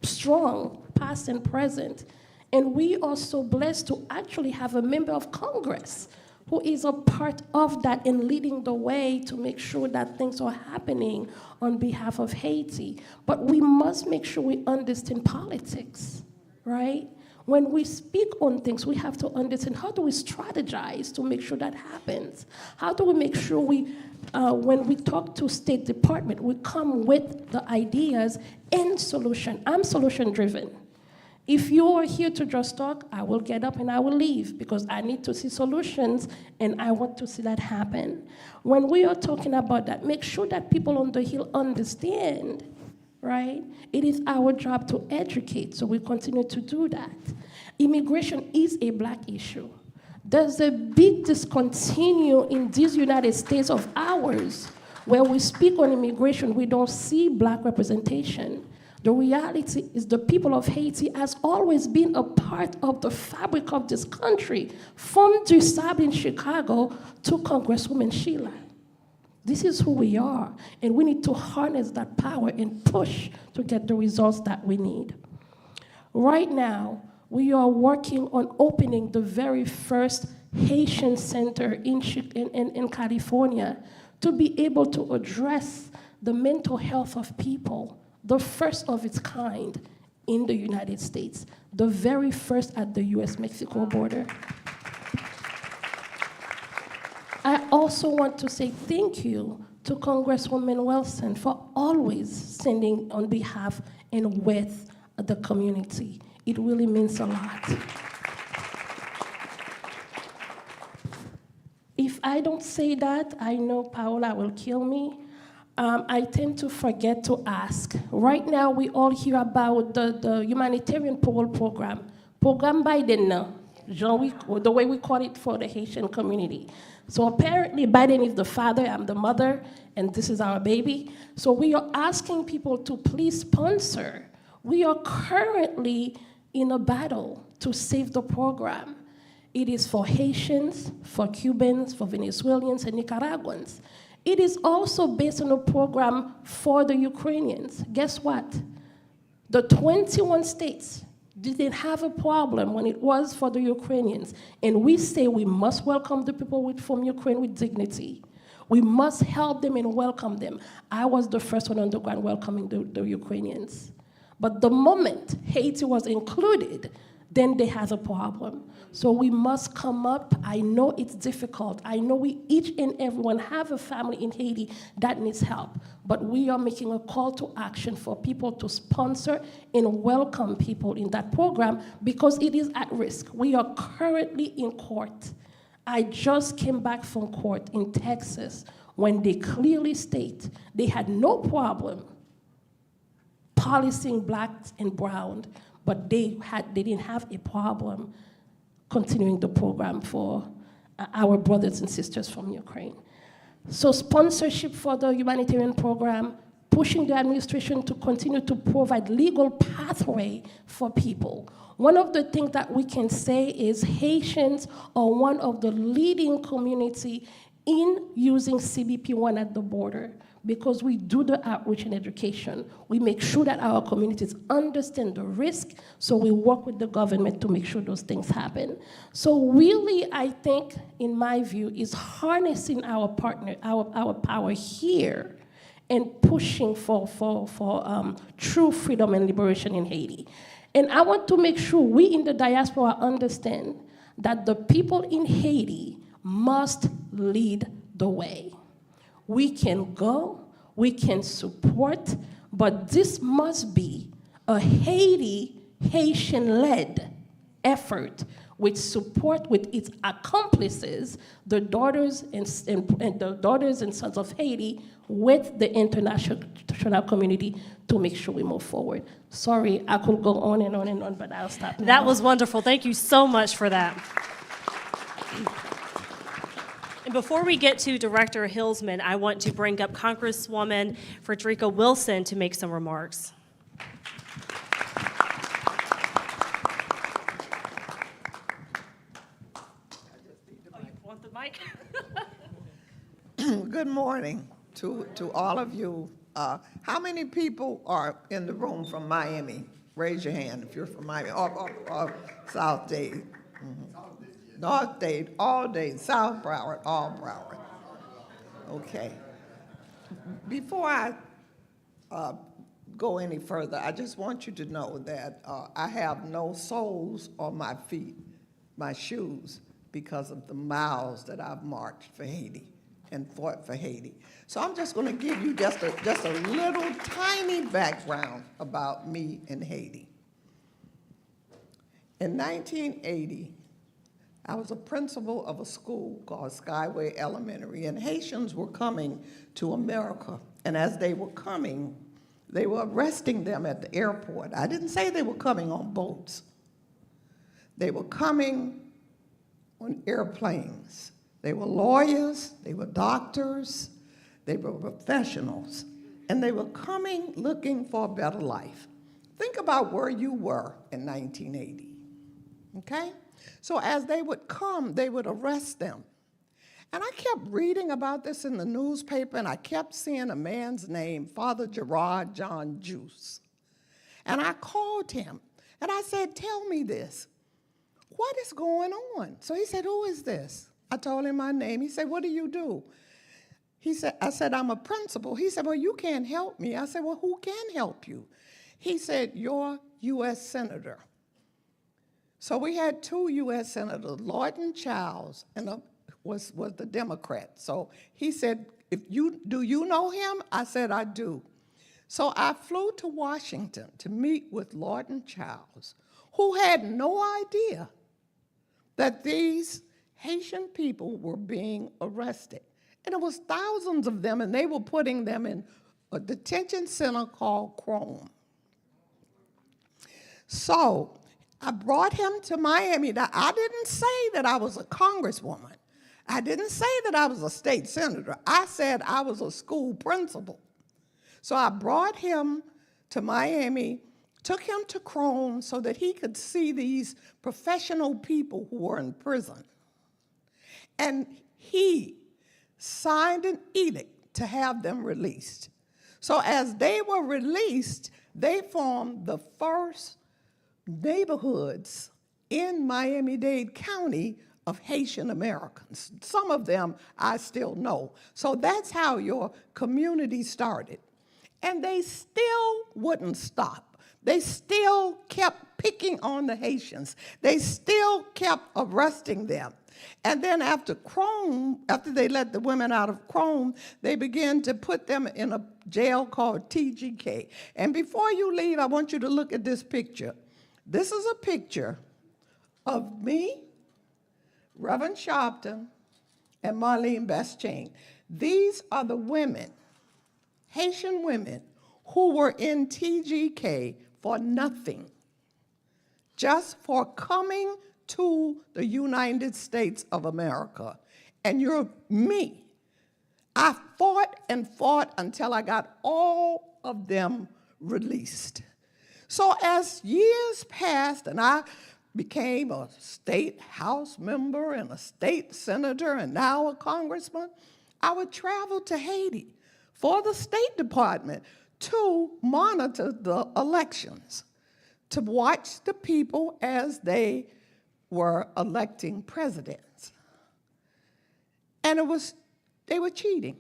[SPEAKER 7] strong, past and present. And we are so blessed to actually have a member of Congress who is a part of that and leading the way to make sure that things are happening on behalf of Haiti. But we must make sure we understand politics, right? When we speak on things, we have to understand how do we strategize to make sure that happens? How do we make sure when we talk to State Department, we come with the ideas and solution. I'm solution-driven. If you are here to just talk, I will get up and I will leave because I need to see solutions and I want to see that happen. When we are talking about that, make sure that people on the Hill understand, right? It is our job to educate, so we continue to do that. Immigration is a Black issue. There's a big discontinue in this United States of ours where we speak on immigration, we don't see Black representation. The reality is the people of Haiti has always been a part of the fabric of this country, from the Sab in Chicago to Congresswoman Sheila. This is who we are, and we need to harness that power and push to get the results that we need. Right now, we are working on opening the very first Haitian center in California to be able to address the mental health of people, the first of its kind in the United States, the very first at the U.S.-Mexico border. I also want to say thank you to Congresswoman Wilson for always standing on behalf and with the community. It really means a lot. If I don't say that, I know Paola will kill me. I tend to forget to ask. Right now, we all hear about the humanitarian parole program. Program Biden, the way we call it for the Haitian community. So apparently, Biden is the father, I'm the mother, and this is our baby. So we are asking people to please sponsor. We are currently in a battle to save the program. It is for Haitians, for Cubans, for Venezuelans, and Nicaraguans. It is also based on a program for the Ukrainians. Guess what? The 21 states didn't have a problem when it was for the Ukrainians. And we say we must welcome the people from Ukraine with dignity. We must help them and welcome them. I was the first one on the ground welcoming the Ukrainians. But the moment Haiti was included, then they have a problem. So we must come up. I know it's difficult. I know we each and everyone have a family in Haiti that needs help. But we are making a call to action for people to sponsor and welcome people in that program because it is at risk. We are currently in court. I just came back from court in Texas when they clearly state they had no problem policing blacks and brown, but they didn't have a problem continuing the program for our brothers and sisters from Ukraine. So sponsorship for the humanitarian program, pushing the administration to continue to provide legal pathway for people. One of the things that we can say is Haitians are one of the leading community in using CBP1 at the border, because we do the outreach and education. We make sure that our communities understand the risk, so we work with the government to make sure those things happen. So really, I think, in my view, is harnessing our power here and pushing for true freedom and liberation in Haiti. And I want to make sure we in the diaspora understand that the people in Haiti must lead the way. We can go, we can support, but this must be a Haitian-led effort with support with its accomplices, the daughters and the daughters and sons of Haiti, with the international community to make sure we move forward. Sorry, I could go on and on and on, but I'll stop now.
[SPEAKER 4] That was wonderful. Thank you so much for that. And before we get to Director Hillsman, I want to bring up Congresswoman Frederica Wilson to make some remarks. Oh, you want the mic?
[SPEAKER 9] Good morning to all of you. How many people are in the room from Miami? Raise your hand if you're from Miami, or South Dade. North Dade, all Dade, South Broward, all Broward. Okay. Before I go any further, I just want you to know that I have no soles on my feet, my shoes, because of the miles that I've marched for Haiti and fought for Haiti. So I'm just going to give you just a little tiny background about me and Haiti. In 1980, I was a principal of a school called Skyway Elementary, and Haitians were coming to America. And as they were coming, they were arresting them at the airport. I didn't say they were coming on boats. They were coming on airplanes. They were lawyers, they were doctors, they were professionals, and they were coming looking for a better life. Think about where you were in 1980, okay? So as they would come, they would arrest them. And I kept reading about this in the newspaper, and I kept seeing a man's name, Father Jarahn John Juice. And I called him, and I said, tell me this. What is going on? So he said, who is this? I told him my name. He said, what do you do? I said, I'm a principal. He said, well, you can't help me. I said, well, who can help you? He said, you're U.S. Senator. So we had two U.S. Senators, Lawton Childs, and was the Democrat. So he said, do you know him? I said, I do. So I flew to Washington to meet with Lawton Childs, who had no idea that these Haitian people were being arrested. And it was thousands of them, and they were putting them in a detention center called Chrome. So I brought him to Miami. Now, I didn't say that I was a congresswoman. I didn't say that I was a state senator. I said I was a school principal. So I brought him to Miami, took him to Chrome so that he could see these professional people who were in prison. And he signed an edict to have them released. So as they were released, they formed the first neighborhoods in Miami-Dade County of Haitian Americans. Some of them I still know. So that's how your community started. And they still wouldn't stop. They still kept picking on the Haitians. They still kept arresting them. And then after Chrome, after they let the women out of Chrome, they began to put them in a jail called TGK. And before you leave, I want you to look at this picture. This is a picture of me, Reverend Sharpton, and Marlene Bastian. These are the women, Haitian women, who were in TGK for nothing, just for coming to the United States of America. And you're me. I fought and fought until I got all of them released. So as years passed and I became a state house member and a state senator and now a congressman, I would travel to Haiti for the State Department to monitor the elections, to watch the people as they were electing presidents. And they were cheating.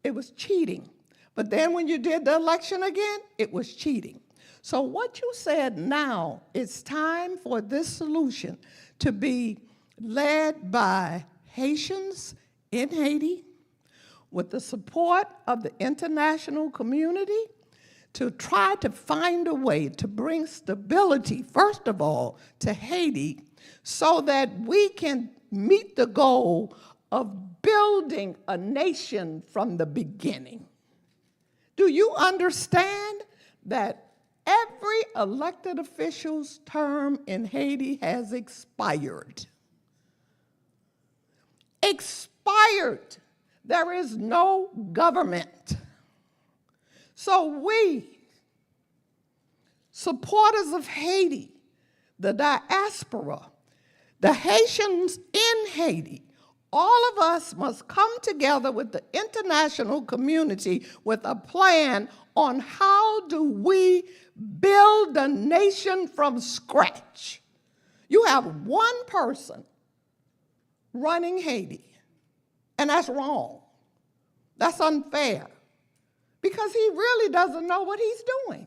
[SPEAKER 9] It was cheating. But then when you did the election again, it was cheating. So what you said now, it's time for this solution to be led by Haitians in Haiti with the support of the international community to try to find a way to bring stability, first of all, to Haiti so that we can meet the goal of building a nation from the beginning. Do you understand that every elected official's term in Haiti has expired? Expired. There is no government. So we, supporters of Haiti, the diaspora, the Haitians in Haiti, all of us must come together with the international community with a plan on how do we build a nation from scratch. You have one person running Haiti, and that's wrong. That's unfair, because he really doesn't know what he's doing.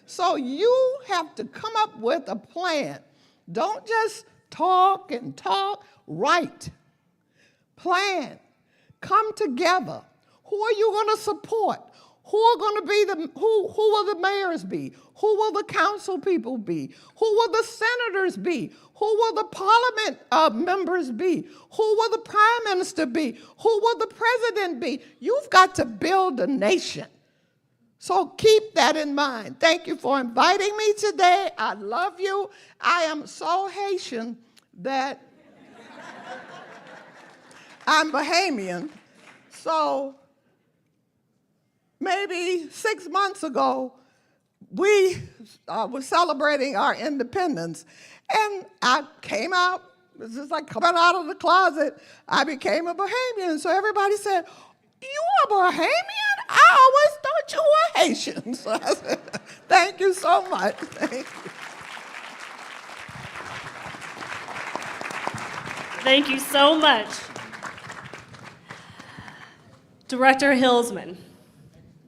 [SPEAKER 9] So you have to come up with a plan. Don't just talk and talk, write. Plan. Come together. Who are you going to support? Who are going to be who will the mayors be? Who will the council people be? Who will the senators be? Who will the parliament members be? Who will the prime minister be? Who will the president be? You've got to build a nation. So keep that in mind. Thank you for inviting me today. I love you. I am so Haitian that I'm Bahamian. So maybe 6 months ago, we were celebrating our independence, and I came out, it's just like coming out of the closet, I became a Bahamian. So everybody said, "You are Bahamian? I always thought you were Haitian." So I said, thank you so much. Thank you.
[SPEAKER 4] Thank you so much. Director Hillsman,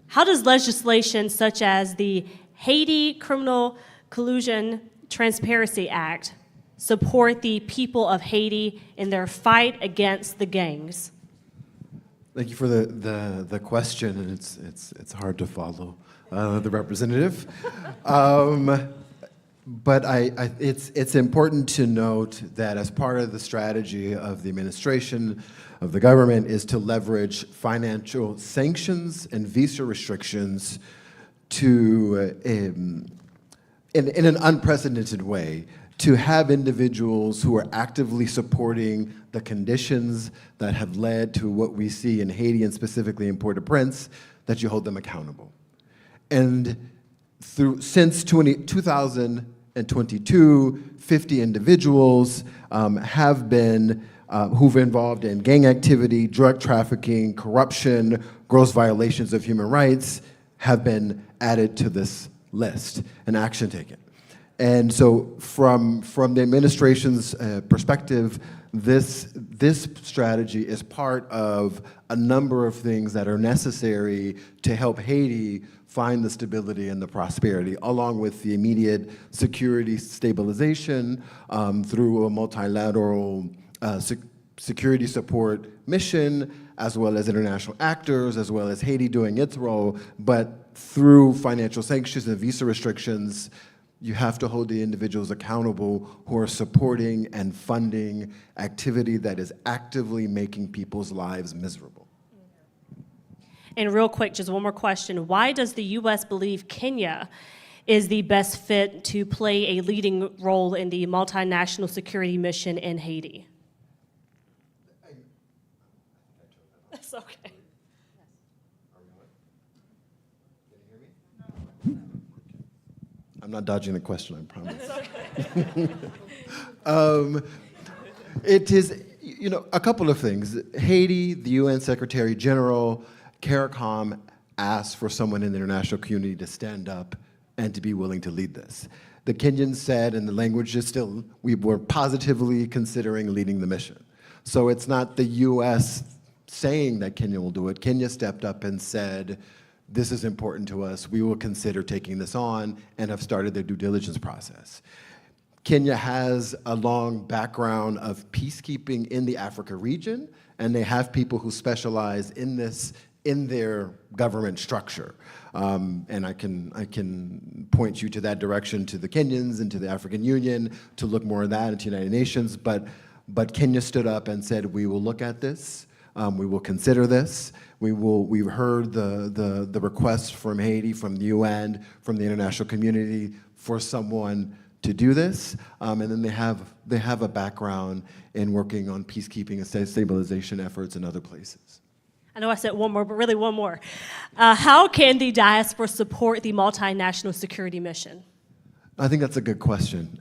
[SPEAKER 4] how does legislation such as the Haiti Criminal Collusion Transparency Act support the people of Haiti in their fight against the gangs?
[SPEAKER 5] Thank you for the question, and it's hard to follow the representative. But it's important to note that as part of the strategy of the administration, of the government, is to leverage financial sanctions and visa restrictions to, in an unprecedented way, to have individuals who are actively supporting the conditions that have led to what we see in Haiti and specifically in Port-au-Prince, that you hold them accountable. And since 2022, 50 individuals have been who've involved in gang activity, drug trafficking, corruption, gross violations of human rights have been added to this list and action taken. And so from the administration's perspective, this strategy is part of a number of things that are necessary to help Haiti find the stability and the prosperity, along with the immediate security stabilization through a multilateral security support mission, as well as international actors, as well as Haiti doing its role. But through financial sanctions and visa restrictions, you have to hold the individuals accountable who are supporting and funding activity that is actively making people's lives miserable.
[SPEAKER 4] And real quick, just one more question. Why does the U.S. believe Kenya is the best fit to play a leading role in the multinational security mission in Haiti? That's okay.
[SPEAKER 5] I'm not dodging the question, I promise. It is, a couple of things. Haiti, the UN Secretary General, CARICOM asked for someone in the international community to stand up and to be willing to lead this. The Kenyans said, and the language is still, we were positively considering leading the mission. So it's not the US saying that Kenya will do it. Kenya stepped up and said, this is important to us, we will consider taking this on, and have started their due diligence process. Kenya has a long background of peacekeeping in the Africa region, and they have people who specialize in this in their government structure. And I can point you to that direction, to the Kenyans and to the African Union, to look more at that, and to United Nations, but Kenya stood up and said, we will look at this, we will consider this, we've heard the requests from Haiti, from the UN, from the international community for someone to do this, and then they have a background in working on peacekeeping and stabilization efforts in other places.
[SPEAKER 4] I know I said one more, but really one more. How can the diaspora support the multinational security mission?
[SPEAKER 5] I think that's a good question.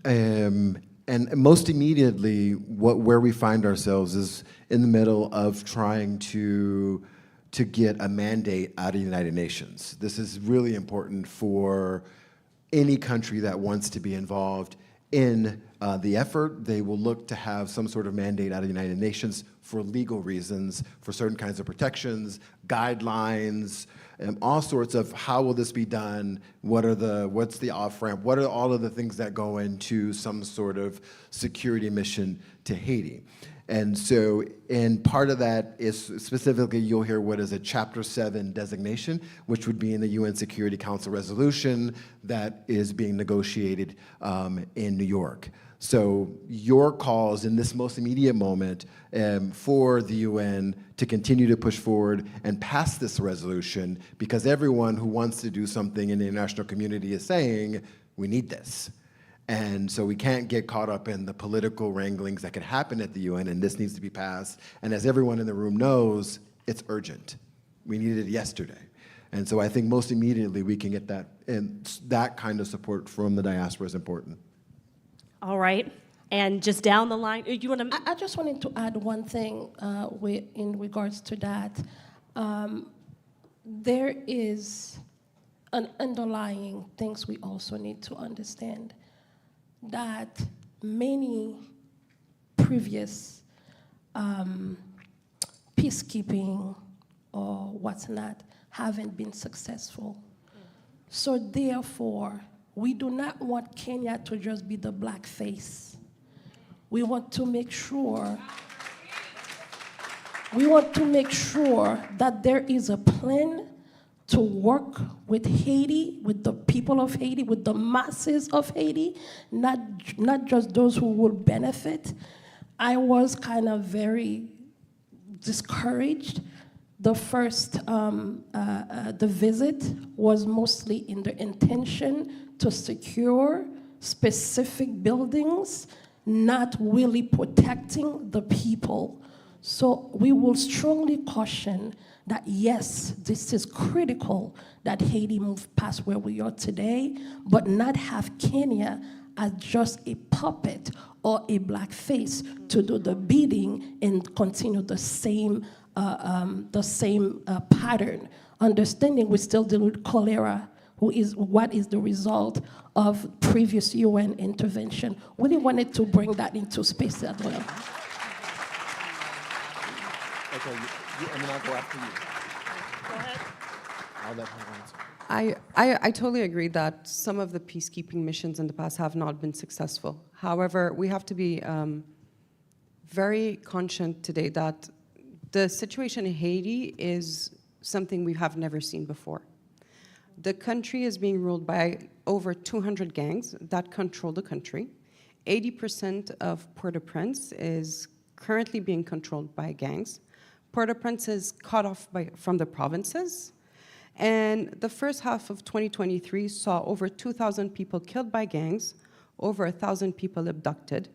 [SPEAKER 5] And most immediately, where we find ourselves is in the middle of trying to get a mandate out of the United Nations. This is really important for any country that wants to be involved in the effort. They will look to have some sort of mandate out of the United Nations for legal reasons, for certain kinds of protections, guidelines, all sorts of how will this be done, what's the off-ramp, what are all of the things that go into some sort of security mission to Haiti. And so, and part of that is specifically, you'll hear what is a Chapter 7 designation, which would be in the UN Security Council resolution that is being negotiated in New York. So your calls in this most immediate moment for the UN to continue to push forward and pass this resolution, because everyone who wants to do something in the international community is saying, we need this. And so we can't get caught up in the political wranglings that could happen at the UN, and this needs to be passed. And as everyone in the room knows, it's urgent. We need it yesterday. And so I think most immediately we can get that, and that kind of support from the diaspora is important.
[SPEAKER 4] All right. And just down the line, you want to?
[SPEAKER 7] I just wanted to add one thing in regards to that. There is an underlying things we also need to understand, that many previous peacekeeping or what's not haven't been successful. So therefore, we do not want Kenya to just be the black face. We want to make sure that there is a plan to work with Haiti, with the people of Haiti, with the masses of Haiti, not just those who will benefit. I was kind of very discouraged. The first, the visit was mostly in the intention to secure specific buildings, not really protecting the people. So we will strongly caution that yes, this is critical that Haiti move past where we are today, but not have Kenya as just a puppet or a black face to do the bidding and continue the same pattern. Understanding we still deal with cholera, what is the result of previous UN intervention. We wanted to bring that into space as well.
[SPEAKER 5] Okay, and then I'll go after you.
[SPEAKER 4] Go ahead.
[SPEAKER 5] I'll let her answer.
[SPEAKER 6] I totally agree that some of the peacekeeping missions in the past have not been successful. However, we have to be very conscious today that the situation in Haiti is something we have never seen before. The country is being ruled by over 200 gangs that control the country. 80% of Port-au-Prince is currently being controlled by gangs. Port-au-Prince is cut off from the provinces. And the first half of 2023 saw over 2,000 people killed by gangs, over 1,000 people abducted,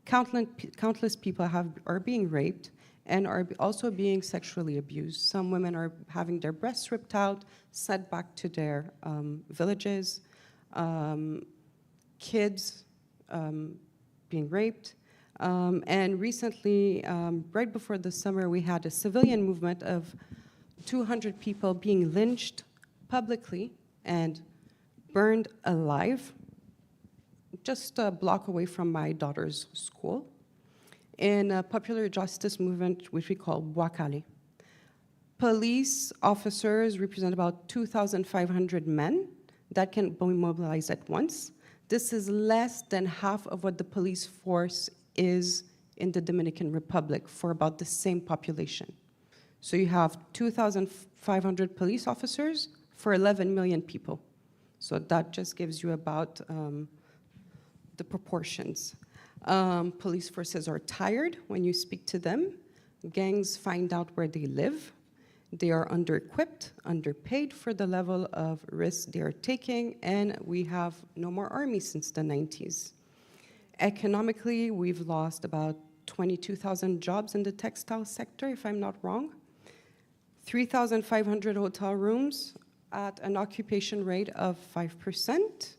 [SPEAKER 6] countless people are being raped, and are also being sexually abused. Some women are having their breasts ripped out, sent back to their villages, kids being raped. And recently, right before the summer, we had a civilian movement of 200 people being lynched publicly and burned alive just a block away from my daughter's school in a popular justice movement which we call Boakale. Police officers represent about 2,500 men that can be mobilized at once. This is less than half of what the police force is in the Dominican Republic for about the same population. So you have 2,500 police officers for 11 million people. So that just gives you about the proportions. Police forces are tired when you speak to them. Gangs find out where they live. They are under-equipped, underpaid for the level of risk they are taking, and we have no more army since the 90s. Economically, we've lost about 22,000 jobs in the textile sector, if I'm not wrong. 3,500 hotel rooms at an occupation rate of 5%.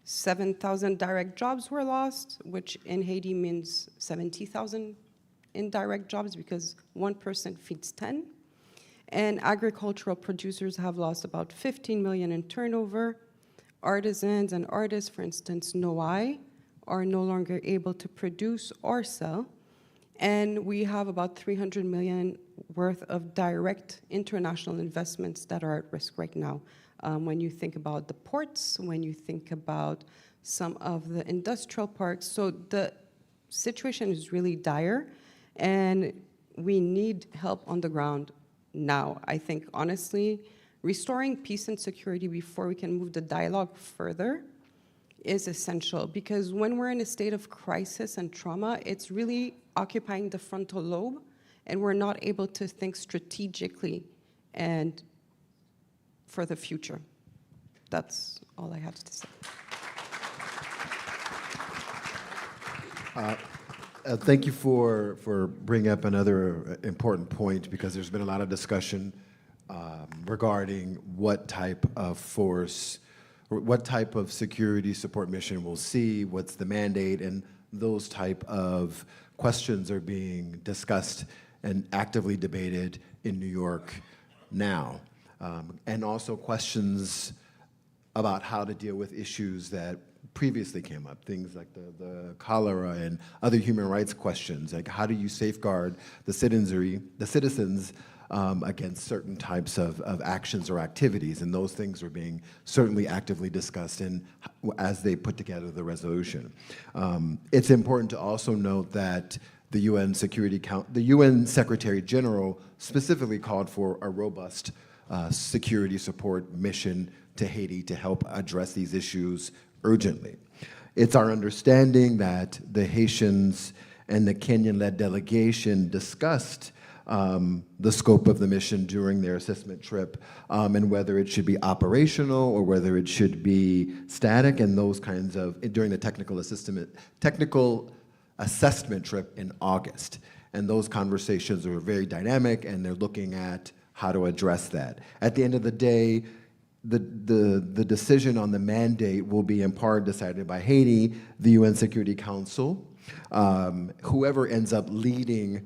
[SPEAKER 6] 7,000 direct jobs were lost, which in Haiti means 70,000 indirect jobs because one person feeds 10. And agricultural producers have lost about 15 million in turnover. Artisans and artists, for instance, Noai, are no longer able to produce or sell. And we have about 300 million worth of direct international investments that are at risk right now. When you think about the ports, when you think about some of the industrial parks. So the situation is really dire, and we need help on the ground now. I think, honestly, restoring peace and security before we can move the dialogue further is essential, because when we're in a state of crisis and trauma, it's really occupying the frontal lobe, and we're not able to think strategically and for the future. That's all I have to say.
[SPEAKER 5] Thank you for bringing up another important point, because there's been a lot of discussion regarding what type of force, or what type of security support mission we'll see, what's the mandate, and those type of questions are being discussed and actively debated in New York now. And also questions about how to deal with issues that previously came up, things like the cholera and other human rights questions, like how do you safeguard the citizens against certain types of actions or activities, and those things are being certainly actively discussed as they put together the resolution. It's important to also note that the UN Secretary General specifically called for a robust security support mission to Haiti to help address these issues urgently. It's our understanding that the Haitians and the Kenyan-led delegation discussed the scope of the mission during their assessment trip, and whether it should be operational or whether it should be static, and those kinds of, during the technical assessment trip in August. And those conversations are very dynamic, and they're looking at how to address that. At the end of the day, the decision on the mandate will be in part decided by Haiti, the UN Security Council, whoever ends up leading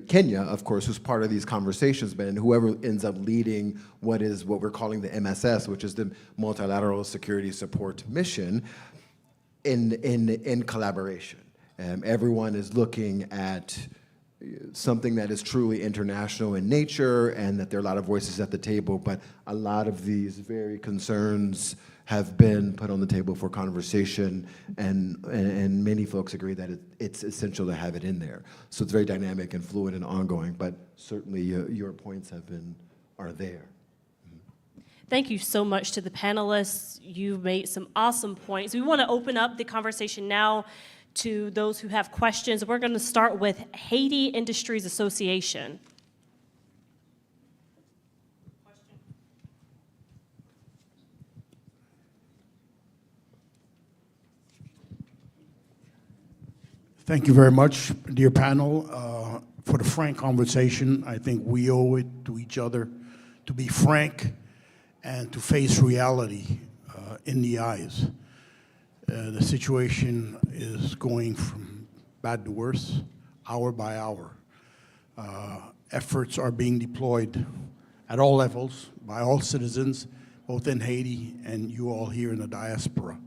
[SPEAKER 5] Kenya, of course, who's part of these conversations, but whoever ends up leading what we're calling the MSS, which is the Multilateral Security Support Mission, in collaboration. Everyone is looking at something that is truly international in nature, and that there are a lot of voices at the table, but a lot of these very concerns have been put on the table for conversation, and many folks agree that it's essential to have it in there. So it's very dynamic and fluid and ongoing, but certainly your points are there.
[SPEAKER 4] Thank you so much to the panelists. You've made some awesome points. We want to open up the conversation now to those who have questions. We're going to start with Haiti Industries Association.
[SPEAKER 10] Thank you very much, dear panel. for the frank conversation. I think we owe it to each other to be frank and to face reality in the eyes. The situation is going from bad to worse, hour by hour. Efforts are being deployed at all levels by all citizens, both in Haiti and you all here in the diaspora.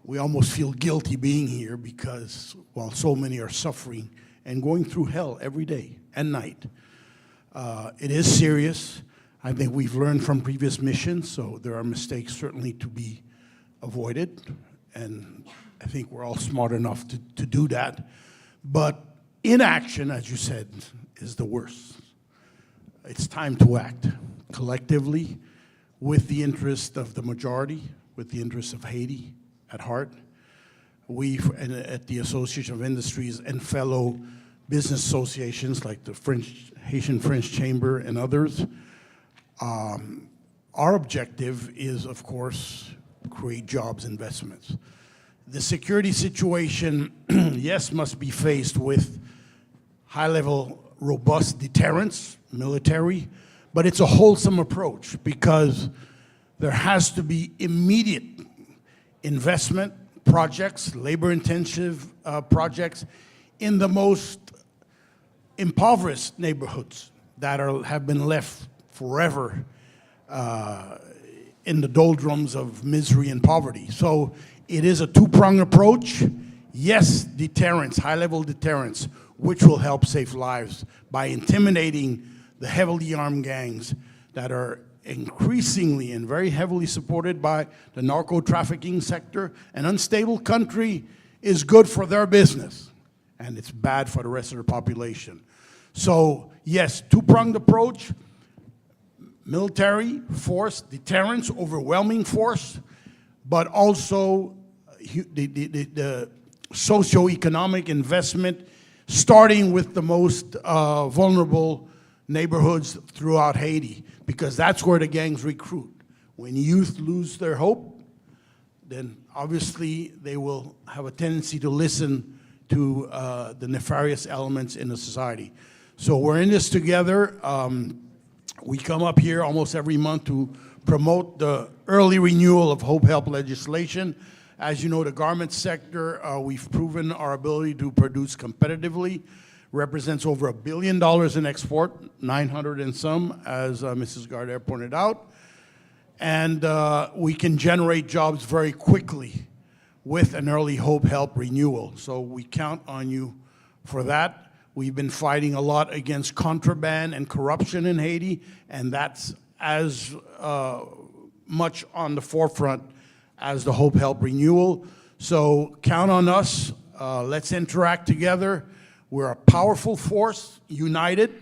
[SPEAKER 10] We almost feel guilty being here because while so many are suffering and going through hell every day and night, it is serious. I think we've learned from previous missions, so there are mistakes certainly to be avoided, and I think we're all smart enough to do that. But inaction, as you said, is the worst. It's time to act collectively with the interest of the majority, with the interest of Haiti at heart. We at the Association of Industries and fellow business associations like the Haitian French Chamber and others, our objective is, of course, create jobs, investments. The security situation, yes, must be faced with high-level, robust deterrence, military, but it's a wholesome approach because there has to be immediate investment projects, labor-intensive projects in the most impoverished neighborhoods that have been left forever in the doldrums of misery and poverty. So it is a two-pronged approach. Yes, deterrence, high-level deterrence, which will help save lives by intimidating the heavily armed gangs that are increasingly and very heavily supported by the narco-trafficking sector. An unstable country is good for their business, and it's bad for the rest of the population. So yes, two-pronged approach, military force, deterrence, overwhelming force, but also the socioeconomic investment, starting with the most vulnerable neighborhoods throughout Haiti, because that's where the gangs recruit. When youth lose their hope, then obviously they will have a tendency to listen to the nefarious elements in the society. So we're in this together. We come up here almost every month to promote the early renewal of Hope Help legislation. As you know, the garment sector, we've proven our ability to produce competitively, represents over $1 billion in export, 900 and some, as Mrs. Gardere pointed out. And we can generate jobs very quickly with an early Hope Help renewal. So we count on you for that. We've been fighting a lot against contraband and corruption in Haiti, and that's as much on the forefront as the Hope Help renewal. So count on us. Let's interact together. We're a powerful force, united.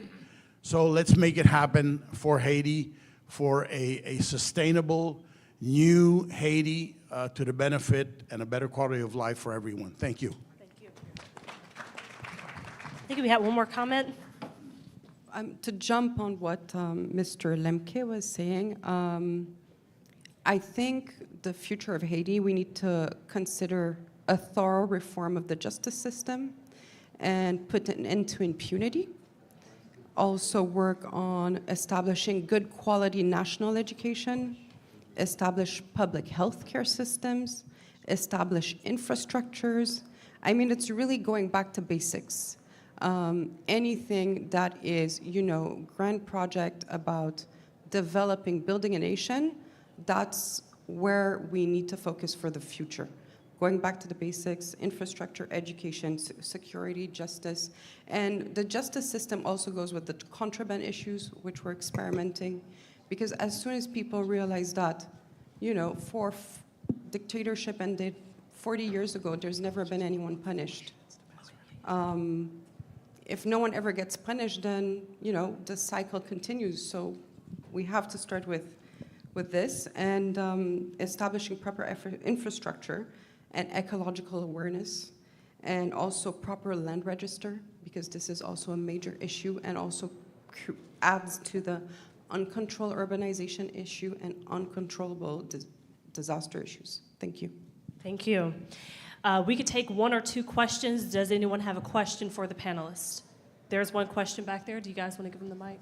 [SPEAKER 10] So let's make it happen for Haiti, for a sustainable, new Haiti to the benefit and a better quality of life for everyone. Thank you.
[SPEAKER 4] Thank you. I think we have one more comment.
[SPEAKER 6] To jump on what Mr. Lemke was saying, I think the future of Haiti, we need to consider a thorough reform of the justice system and put an end to impunity. Also work on establishing good quality national education, establish public health care systems, establish infrastructures. I mean, it's really going back to basics. Anything that is, grand project about developing, building a nation, that's where we need to focus for the future. Going back to the basics, infrastructure, education, security, justice. And the justice system also goes with the contraband issues, which we're experimenting. Because as soon as people realize that, for dictatorship ended 40 years ago, there's never been anyone punished. If no one ever gets punished, then, the cycle continues. So we have to start with this and establishing proper infrastructure and ecological awareness, and also proper land register, because this is also a major issue and also adds to the uncontrolled urbanization issue and uncontrollable disaster issues. Thank you.
[SPEAKER 4] Thank you. We could take one or two questions. Does anyone have a question for the panelists? There's one question back there. Do you guys want to give him the mic?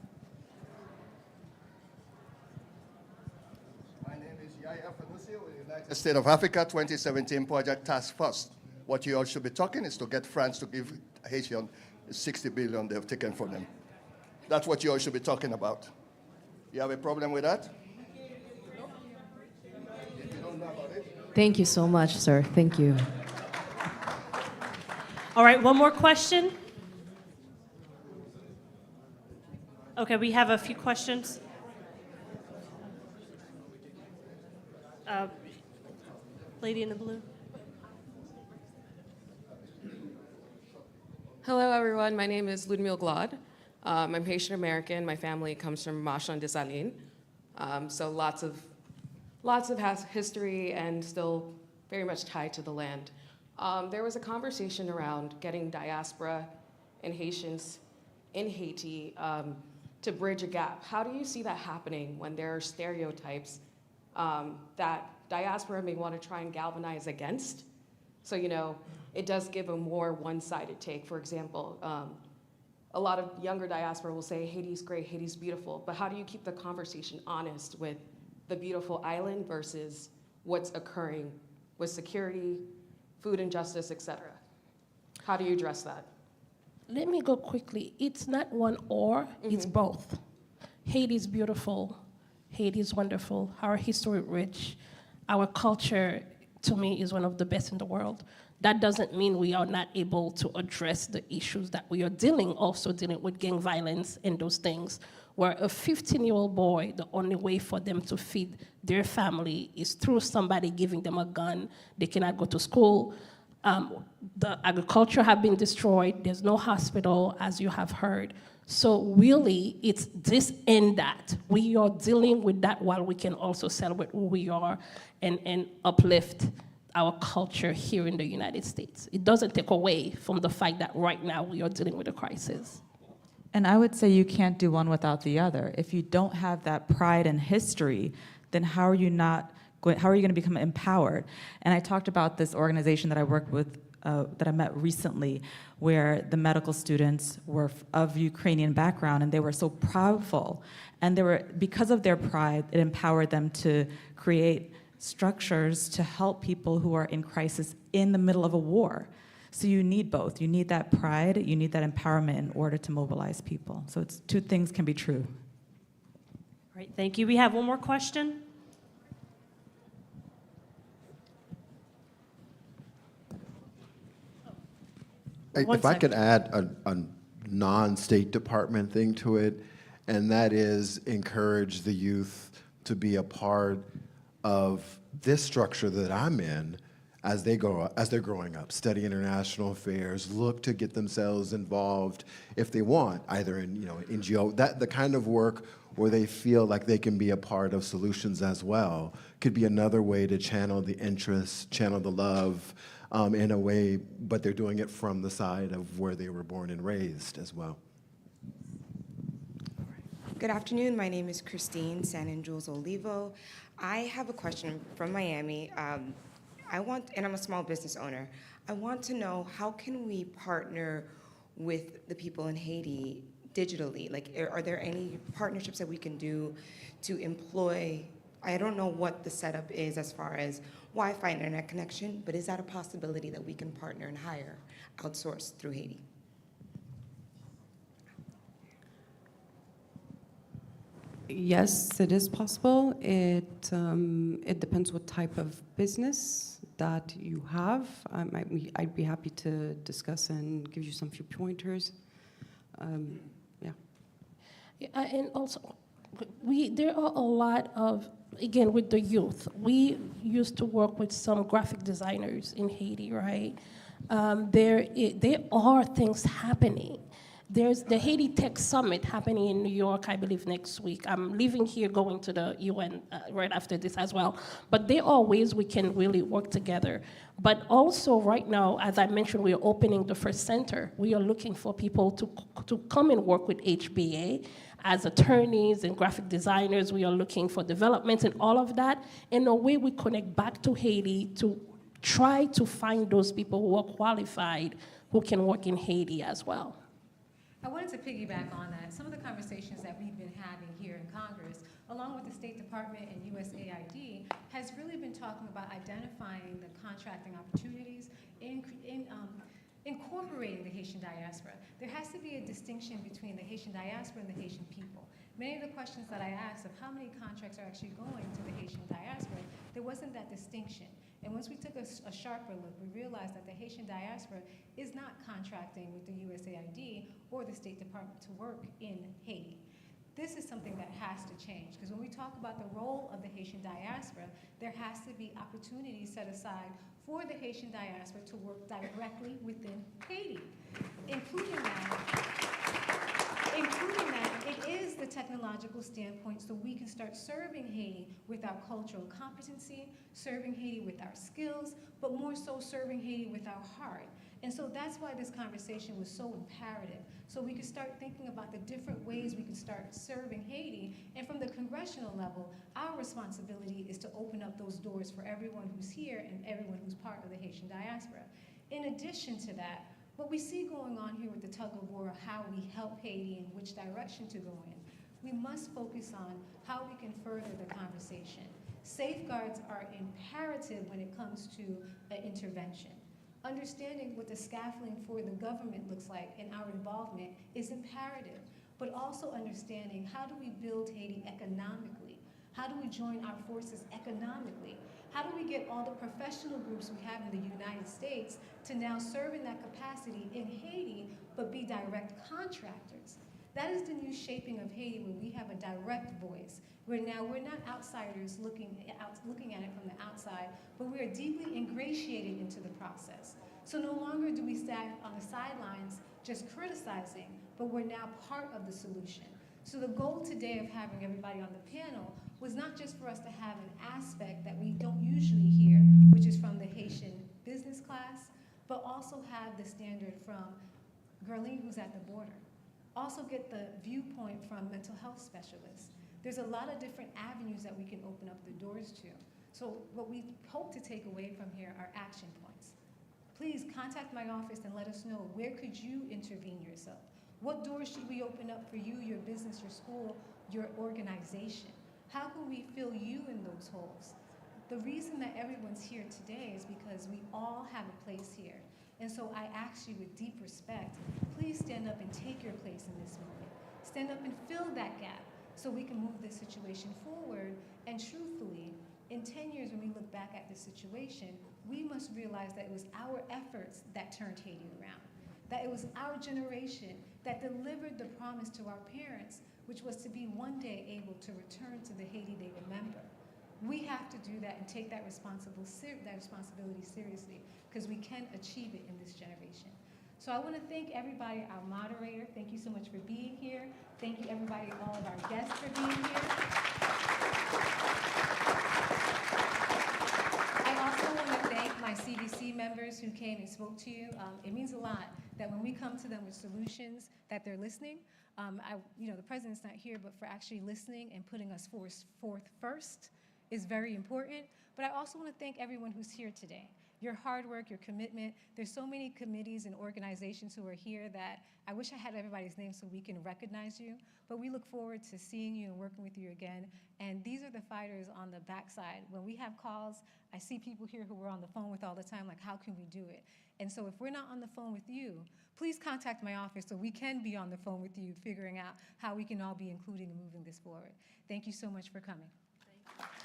[SPEAKER 2] My name is Yaya Fanusio with the United States of Africa 2017 Project Task Force. What you all should be talking is to get France to give Haitian 60 billion they've taken from them. That's what you all should be talking about. You have a problem with that? If you don't know about it.
[SPEAKER 11] Thank you so much, sir. Thank you.
[SPEAKER 4] All right, one more question. Okay, we have a few questions. Lady in the blue.
[SPEAKER 12] Hello, everyone. My name is Ludmille Glad. I'm Haitian American. My family comes from Marchand des Salines. So lots of history and still very much tied to the land. There was a conversation around getting diaspora and Haitians in Haiti to bridge a gap. How do you see that happening when there are stereotypes that diaspora may want to try and galvanize against? So, you know, it does give a more one-sided take. For example, a lot of younger diaspora will say, Haiti's great, Haiti's beautiful, but how do you keep the conversation honest with the beautiful island versus what's occurring with security, food injustice, et cetera? How do you address that?
[SPEAKER 7] Let me go quickly. It's not one or, it's both. Haiti's beautiful, Haiti's wonderful, our history rich, our culture, to me, is one of the best in the world. That doesn't mean we are not able to address the issues that we are also dealing with gang violence and those things, where a 15-year-old boy, the only way for them to feed their family is through somebody giving them a gun. They cannot go to school. The agriculture have been destroyed. There's no hospital, as you have heard. So really, it's this and that. We are dealing with that while we can also celebrate who we are and uplift our culture here in the United States. It doesn't take away from the fact that right now we are dealing with a crisis.
[SPEAKER 8] And I would say you can't do one without the other. If you don't have that pride and history, then how are you going to become empowered? And I talked about this organization that I worked with, that I met recently, where the medical students were of Ukrainian background, and they were so proudful. And because of their pride, it empowered them to create structures to help people who are in crisis in the middle of a war. So you need both. You need that pride, you need that empowerment in order to mobilize people. So it's two things can be true.
[SPEAKER 4] Great, thank you. We have one more question.
[SPEAKER 5] If I could add a non-State Department thing to it, and that is encourage the youth to be a part of this structure that I'm in as they're growing up, study international affairs, look to get themselves involved if they want, either in NGO, the kind of work where they feel like they can be a part of solutions as well, could be another way to channel the interest, channel the love in a way, but they're doing it from the side of where they were born and raised as well.
[SPEAKER 13] Good afternoon. My name is Christine San Jules Olivo. I have a question from Miami. And I'm a small business owner. I want to know, how can we partner with the people in Haiti digitally? Like, are there any partnerships that we can do to employ? I don't know what the setup is as far as Wi-Fi and internet connection, but is that a possibility that we can partner and hire, outsource through Haiti?
[SPEAKER 6] Yes, it is possible. It depends what type of business that you have. I'd be happy to discuss and give you some few pointers. Yeah.
[SPEAKER 7] And also, there are a lot of, again, with the youth. We used to work with some graphic designers in Haiti, right? There are things happening. There's the Haiti Tech Summit happening in New York, I believe, next week. I'm leaving here, going to the UN right after this as well. But there are ways we can really work together. But also right now, as I mentioned, we are opening the first center. We are looking for people to come and work with HBA as attorneys and graphic designers. We are looking for developments and all of that. In a way, we connect back to Haiti to try to find those people who are qualified who can work in Haiti as well.
[SPEAKER 3] I want wanted to piggyback on that. Some of the conversations that we've been having here in Congress, along with the State Department and U.S. Haiti, has really been talking about identifying the contracting opportunities in incorporating the Haitian diaspora. There has to be a distinction between the Haitian diaspora and the Haitian people. Many of the questions that I asked of how many contracts are actually going to the Haitian diaspora, there wasn't that distinction. And once we took a sharper look, we realized that the Haitian diaspora is not contracting with the USAID or the State Department to work in Haiti. This is something that has to change, because when we talk about the role of the Haitian diaspora, there has to be opportunities set aside for the Haitian diaspora to work directly within Haiti, including that it is the technological standpoint, so we can start serving Haiti with our cultural competency, serving Haiti with our skills, but more so serving Haiti with our heart. And so that's why this conversation was so imperative, so we could start thinking about the different ways we can start serving Haiti. And from the congressional level, our responsibility is to open up those doors for everyone who's here and everyone who's part of the Haitian diaspora. In addition to that, what we see going on here with the tug of war, how we help Haiti and which direction to go in, we must focus on how we can further the conversation. Safeguards are imperative when it comes to intervention. Understanding what the scaffolding for the government looks like and our involvement is imperative, but also understanding how do we build Haiti economically? How do we join our forces economically? How do we get all the professional groups we have in the United States to now serve in that capacity in Haiti, but be direct contractors? That is the new shaping of Haiti, where we have a direct voice, where now we're not outsiders looking at it from the outside, but we are deeply ingratiated into the process. So no longer do we stand on the sidelines just criticizing, but we're now part of the solution. So the goal today of having everybody on the panel was not just for us to have an aspect that we don't usually hear, which is from the Haitian business class, but also have the standard from Gerline, who's at the border. Also get the viewpoint from mental health specialists. There's a lot of different avenues that we can open up the doors to. So what we hope to take away from here are action points. Please contact my office and let us know, where could you intervene yourself? What doors should we open up for you, your business, your school, your organization? How can we fill you in those holes? The reason that everyone's here today is because we all have a place here. And so I ask you with deep respect, please stand up and take your place in this moment. Stand up and fill that gap so we can move this situation forward. And truthfully, in 10 years when we look back at this situation, we must realize that it was our efforts that turned Haiti around. That it was our generation that delivered the promise to our parents, which was to be one day able to return to the Haiti they remember. We have to do that and take that responsibility seriously, because we can achieve it in this generation. So I want to thank everybody, our moderator. Thank you so much for being here. Thank you, everybody, all of our guests for being here. I also want to thank my CBC members who came and spoke to you. It means a lot that when we come to them with solutions, that they're listening. The president's not here, but for actually listening and putting us forth first is very important. But I also want to thank everyone who's here today. Your hard work, your commitment. There's so many committees and organizations who are here that I wish I had everybody's name so we can recognize you. But we look forward to seeing you and working with you again. And these are the fighters on the backside. When we have calls, I see people here who we're on the phone with all the time, like, how can we do it? And so if we're not on the phone with you, please contact my office so we can be on the phone with you, figuring out how we can all be including and moving this forward. Thank you so much for coming. Thank you.